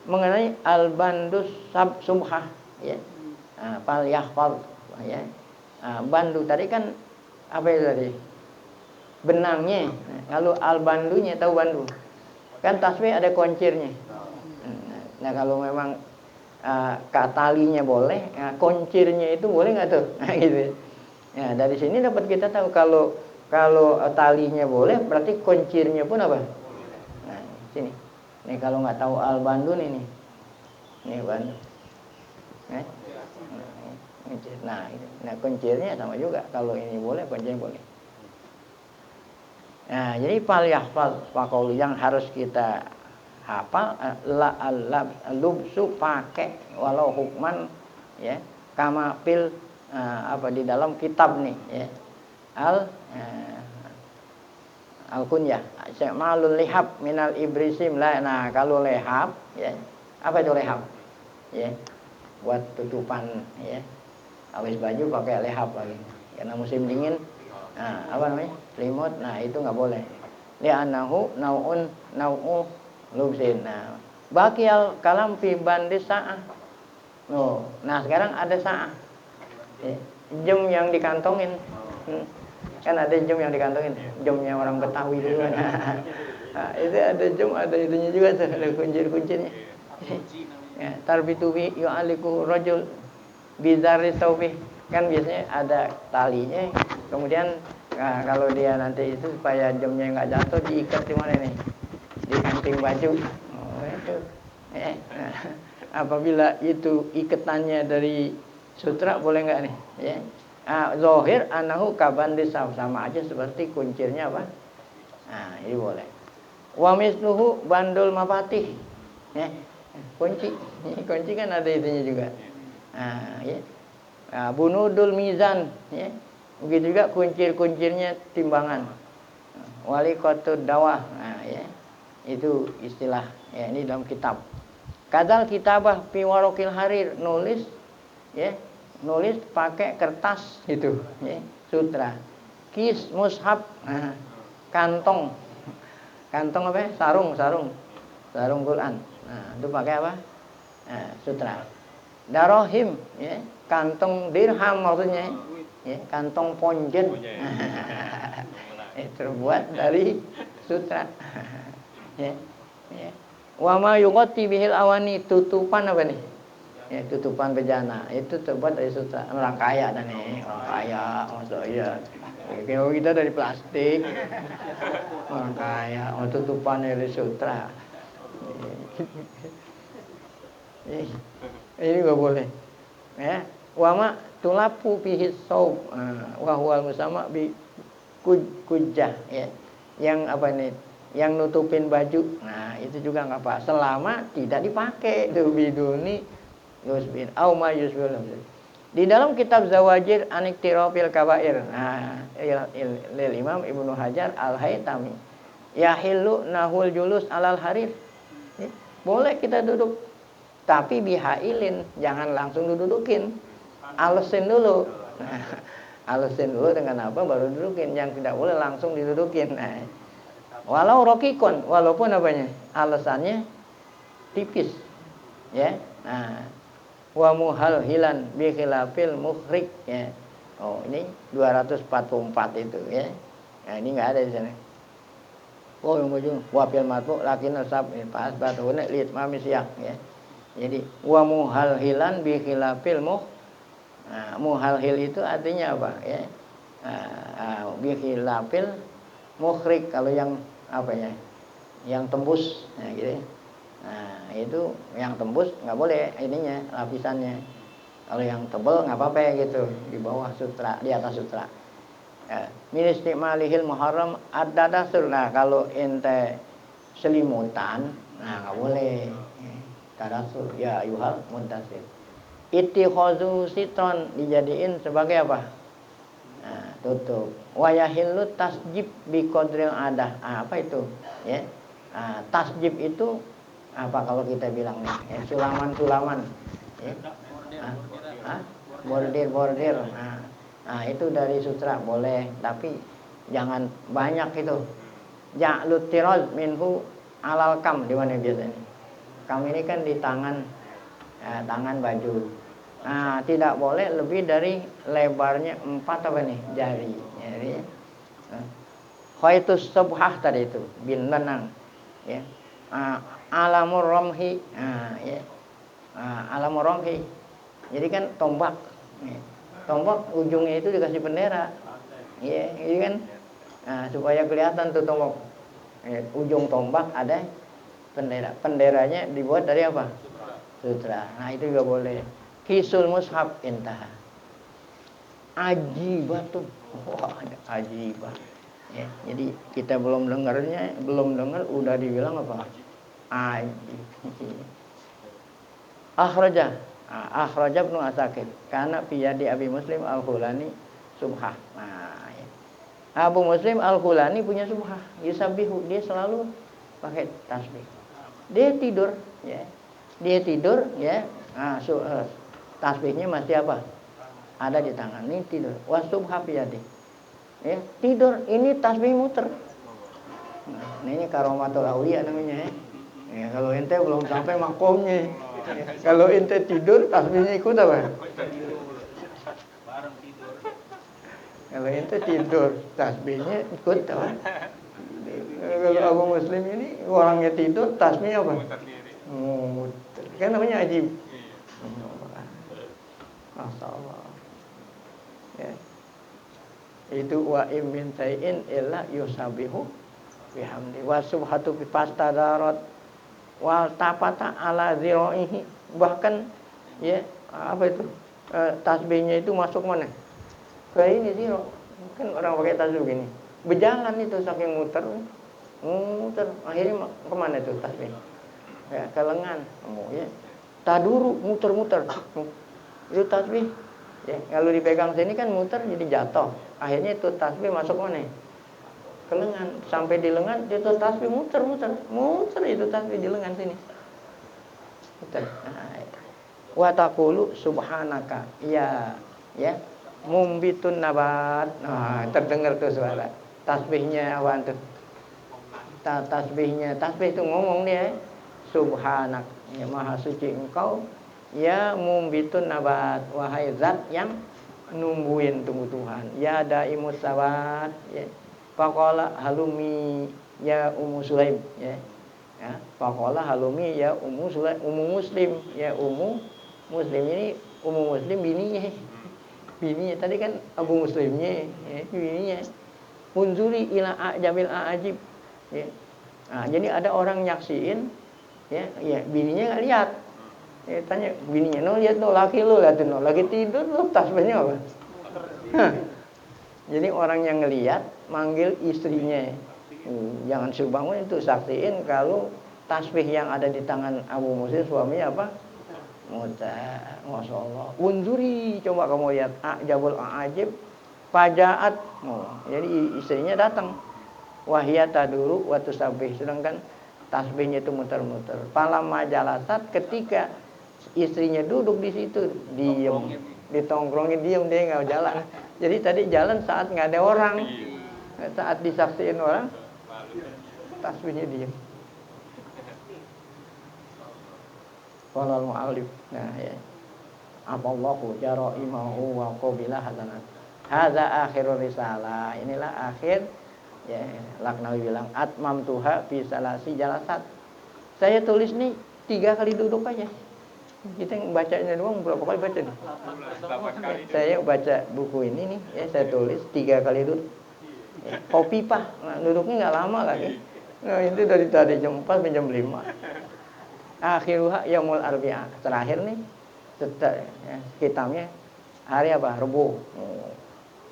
mengenai al-bandus subhah, ya. Fal yahfaz, ya. Bandu tadi kan apa itu tadi? Benangnya. Kalau al-bandunya, tahu bandu? Kan tasbih ada kuncirnya. Nah kalau memang talinya boleh, kuncirnya itu boleh nggak tuh? Nah, gitu. Ya, dari sini dapat kita tahu kalau talinya boleh, berarti kuncirnya pun apa? Nah, sini. Nih kalau nggak tahu al-bandu nih. Nih bandu. Nah, kuncirnya sama juga. Kalau ini boleh, kuncirnya boleh. Nah, jadi pakol yang harus kita hafal lubsu pakai walau hukman ya kama fil di dalam kitab nih ya al kunyah malul lihab minal ibrisim lah. Nah kalau lehab ya apa itu lehab ya buat tutupan ya habis baju pakai lehab lagi karena musim dingin. Nah apa namanya selimut. Nah itu nggak boleh li'annahu nau'u lubsin. Nah baqial kalam fi bandis sa'ah. Nah sekarang ada sa'ah ya, jam yang dikantongin. Kan ada jam yang dikantongin, jamnya orang Betawi dulu. Nah, itu ada jam, ada itunya juga tuh, ada kuncir-kuncirnya. Ya, tarbitu bi yu'aliku rajul bizarri taubi. Kan biasanya ada talinya, kemudian kalau dia nanti itu supaya jamnya nggak jatuh diikat di mana nih? Di kancing baju. Itu. Apabila itu ikatannya dari sutra boleh nggak nih? Ya. Zohir anahu kabandis sama aja seperti kuncirnya apa? Nah, ini boleh. Wa misluhu bandul mafatih. Ya. Kunci. Kunci kan ada itunya juga. Nah, ya. Bunudul mizan, ya. Begitu juga kuncir-kuncirnya timbangan. Wali qatud dawah. Nah, ya. Itu istilah ya ini dalam kitab. Kadal kitabah fi waraqil harir, nulis ya. Nulis pakai kertas itu ya, sutra. Kis mushaf, kantong apa ya? Sarung Quran. Nah itu pakai apa? Sutra. Darohim ya, kantong dirham maksudnya ya, kantong ponjen. Terbuat dari sutra. Ya, ya. Wa ma yughatti bihil awani, tutupan apa nih? Ya, tutupan bejana itu terbuat dari sutra. Orang kaya dan nih, orang kaya, maksudnya iya. Kalau kita dari plastik, orang kaya, tutupan dari sutra. Ini nggak boleh. Ya, wama tulapu fihi saub, wa huwal musama bi kujjah ya. Yang apa nih? Yang nutupin baju. Nah, itu juga nggak apa. Selama tidak dipakai tuh biduni yusbin au ma yusbil. Di dalam kitab Zawajir Aniktirofil Kabair, nah, lil Imam Ibnu Hajar Al-Haytami, yahillu nahul julus alal harir. Boleh kita duduk, tapi bihailin, jangan langsung dudukin. Alesin dulu. Alesin dulu dengan apa baru dudukin. Yang tidak boleh langsung didudukin. Nah, walau rokikon, walaupun apanya? Alasannya tipis. Ya. Nah, wa muhalhilan bi khilafil mukhrik ya. Oh, ini 244 itu ya. Nah, ini enggak ada di sana. Oh, yang ujung wa fil marfu lakin nasab pas batune lit mamisiyah ya. Jadi wa muhalhilan bi khilafil muhalhil itu artinya apa ya? Bi khilafil mukhrik, kalau yang apa ya? Yang tembus ya gitu. Nah itu yang tembus nggak boleh ininya lapisannya. Kalau yang tebal nggak apa-apa gitu di bawah sutra, di atas sutra. Min istimalihil muharram ad-dasur. Nah kalau ente selimutan, nah nggak boleh. Tadasur ya yuhal muntasir. Ittikhazu sitron, dijadiin sebagai apa? Nah, tutup. Wa yahillu tasjib bi qadril adah. Apa itu? Ya. Tasjib itu apa kalau kita bilang ya, sulaman ya. Bordir. Nah, itu dari sutra boleh, tapi jangan banyak itu. Ja'lut tiroz minhu alal kam, di mana biasanya? Kam ini kan di tangan baju. Nah, tidak boleh lebih dari lebarnya 4 apa nih jari. Jadi khaitus subhah tadi itu bin lenang ya. Alamur romhi, ya. Alamur romhi. Jadi kan tombak. Ya. Tombak ujungnya itu dikasih bendera. Ya, ini kan supaya kelihatan tuh tombak. Ya, ujung tombak ada bendera. Benderanya dibuat dari apa? Sutra. Nah, itu juga boleh. Kisul mushaf intah. Ajibatun. Wah, ada ajibat. Ya, jadi kita belum dengar udah dibilang apa? Ajib. Akhraja Ibnu Asakir karena piyadi Abi Muslim Al-Khulani subhah. Nah, ya. Abu Muslim Al-Khulani punya subhah. Yusabbihu, dia selalu pakai tasbih. Dia tidur, ya. Dia tidur, ya. Tasbihnya masih apa? Ada di tangan, ini tidur. Wasubha piyadi. Ya, tidur, ini tasbih muter. Nah, ini karomatul aulia namanya, ya. Ya, kalau ente belum sampai makomnya. Ya, kalau ente tidur, tasbihnya ikut apa? Kalau ente tidur, tasbihnya ikut apa? Kalau Abu Muslim ini orangnya tidur, tasbihnya apa? Muter. Kan namanya ajib. Masyaallah. Ya. Itu wa im min shay'in illa yusabihu bihamdi wa subhatu bi pastadarat wal tapata ala ziraihi, bahkan ya apa itu tasbihnya itu masuk mana ke ini ziro, kan orang pakai tasbih begini berjalan itu saking muter akhirnya kemana itu tasbih ya ke lengan ya taduru muter itu tasbih ya kalau dipegang sini kan muter jadi jatuh, akhirnya itu tasbih masuk mana ke lengan, sampai di lengan itu tasbih muter itu tasbih di lengan sini muter. Wa taqulu subhanaka ya mumbitun nabat. Nah, terdengar tuh suara tasbihnya awan tuh. Tasbih itu ngomong dia subhanak, ya maha suci engkau ya mumbitun nabat, wahai zat yang numbuhin tumbuh-tumbuhan, ya daimus sawat ya. Faqala halumi ya Ummu Sulaim ya. Ya, faqala halumi ya Ummu Sulaim, Ummu Muslim ya Ummu Muslim ini Ummu Muslim bininya tadi kan Abu Muslimnya ya, bininya. Unzuri ila ajabil ajib ya. Nah, jadi ada orang nyaksiin ya bininya nggak lihat. Ya, tanya bininya, "No lihat no laki lu liatin no lagi tidur lu tasbihnya apa?" Jadi orang yang ngelihat manggil istrinya. Jangan suruh bangun itu saksiin kalau tasbih yang ada di tangan Abu Muslim suaminya apa? Masya Allah. Unzuri, coba kamu lihat ajabul ajib fajaat. Jadi istrinya datang. Wahia taduru wa tusabih, sedangkan tasbihnya itu muter-muter. Falamma jalasat, ketika istrinya duduk di situ, diam, ditongkrongin diam, dia nggak jalan. Jadi tadi jalan saat nggak ada orang, saat disaksiin orang, tasbihnya diam. Qala al-mu'allif, nah ya. Apallahu jaraimahu wa qabila hasanat. Hadza akhirur risalah. Inilah akhir ya, Laknawi bilang atmam tuha fi salasi jalasat. Saya tulis nih 3 kali duduk aja. Kita bacanya doang berapa kali baca nih? Saya baca buku ini nih, ya saya tulis 3 kali duduk. Ya, kopi pak, nah, duduknya nggak lama lagi. Nah, itu dari tadi jam 4 sampai jam 5. Akhiruha yaumul arbi'a, terakhir nih ya, kitabnya hari apa? Rebu.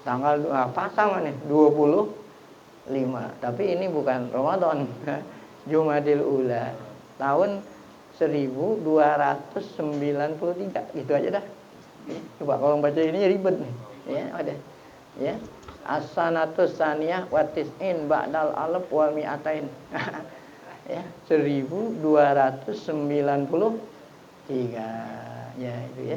Tanggal apa sama nih? 25. Tapi ini bukan Ramadan. Jumadil Ula. Tahun 1293. Gitu aja dah. Coba kalau baca ini ribet nih. Ya, ada. Ya. As-sanatus saniyah wa tis'in ba'dal alaf wa mi'atain. Ya, 1293. Ya, itu ya.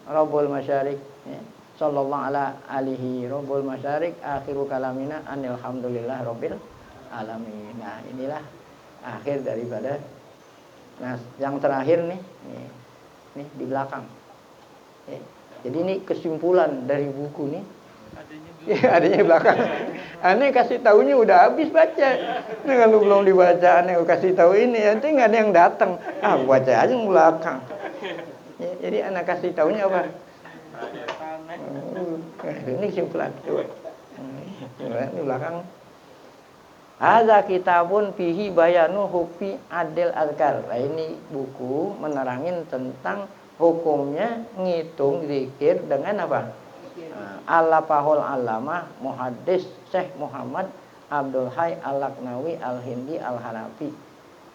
Rabbul Masyarik ya. Sallallahu ala alihi Rabbul Masyarik akhiru kalamina alhamdulillah rabbil alamin. Nah, inilah akhir daripada. Nah, yang terakhir nih di belakang. Ya. Jadi ini kesimpulan dari buku nih. Ya, adanya di belakang. Aneh kasih taunya udah habis baca. Nah, kalau belum dibaca aneh kasih tahu ini, nanti nggak ada yang datang. Ah, baca aja di belakang. Ya, jadi anak kasih taunya apa? Ini kesimpulan. Coba. Di belakang. Hadza kitabun fihi bayanu hukmi adil azkar. Nah, ini buku menerangin tentang hukumnya ngitung zikir dengan apa? Alafahul alamah muhaddis Syekh Muhammad Abdul Hayy Al-Laknawi Al-Hindi Al-Hanafi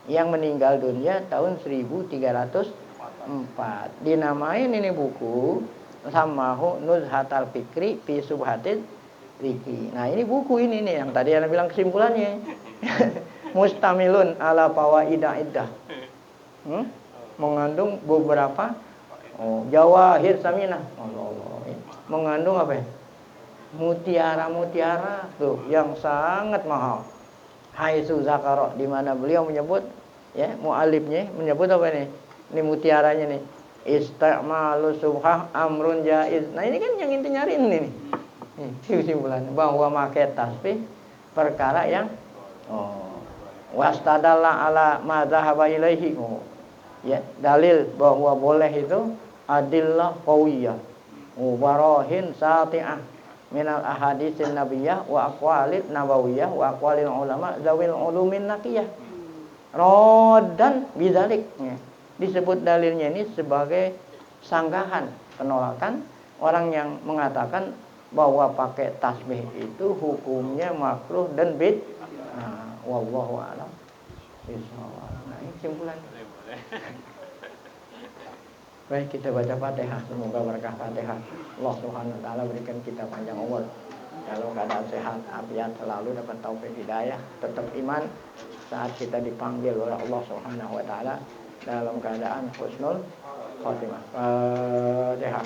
yang meninggal dunia tahun 1304. Dinamain ini buku samahu Nuzhatal Fikri fi Subhatil Riki. Nah, ini buku ini nih yang tadi Anda bilang kesimpulannya. Mustamilun ala fawaidah iddah. Mengandung beberapa jawahir saminah. Mengandung apa ya? Mutiara-mutiara tuh yang sangat mahal. Haitsu zakara, di mana beliau menyebut ya, muallifnya menyebut apa nih? Ini mutiaranya nih. Istimalu subhah amrun jaiz. Nah, ini kan yang inti nyariin ini nih. Kesimpulan bahwa makai tasbih perkara yang wastadalla ala ma dzahaba ilaihi. Ya, dalil bahwa boleh itu adillah qawiyah. Barahin sati'ah minal ahadisin nabiyah wa aqwalit nabawiyah wa aqwalil ulama zawil ulumin naqiyah rodan bidzalik. Disebut dalilnya ini sebagai sanggahan, penolakan orang yang mengatakan bahwa pakai tasbih itu hukumnya makruh dan wallahu a'lam bishawab. Nah, ini kesimpulan. Baik, kita baca Fatihah. Semoga berkah Fatihah Allah Subhanahu wa taala berikan kita panjang umur, dalam keadaan sehat, afiat, selalu dapat taufik hidayah, tetap iman saat kita dipanggil oleh Allah Subhanahu wa taala dalam keadaan husnul khotimah. Fatihah.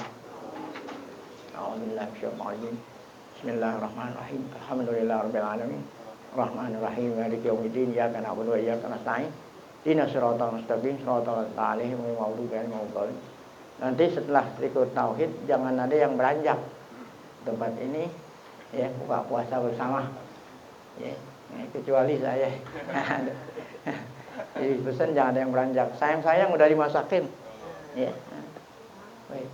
A'udzubillahi minasyaitonir rajim. Bismillahirrahmanirrahim. Alhamdulillahirabbil alamin. Rahmanirrahim. Maliki yaumiddin. Iyyaka na'budu wa iyyaka nasta'in. Ihdinas siratal mustaqim, siratal ladzina an'amta 'alaihim ghairil maghdubi 'alaihim waladdallin. Nanti setelah zikir tauhid jangan ada yang beranjak tempat ini ya, buka puasa bersama ya, kecuali saya. Jadi pesan jangan ada yang beranjak. Sayang udah dimasakin ya. Baik.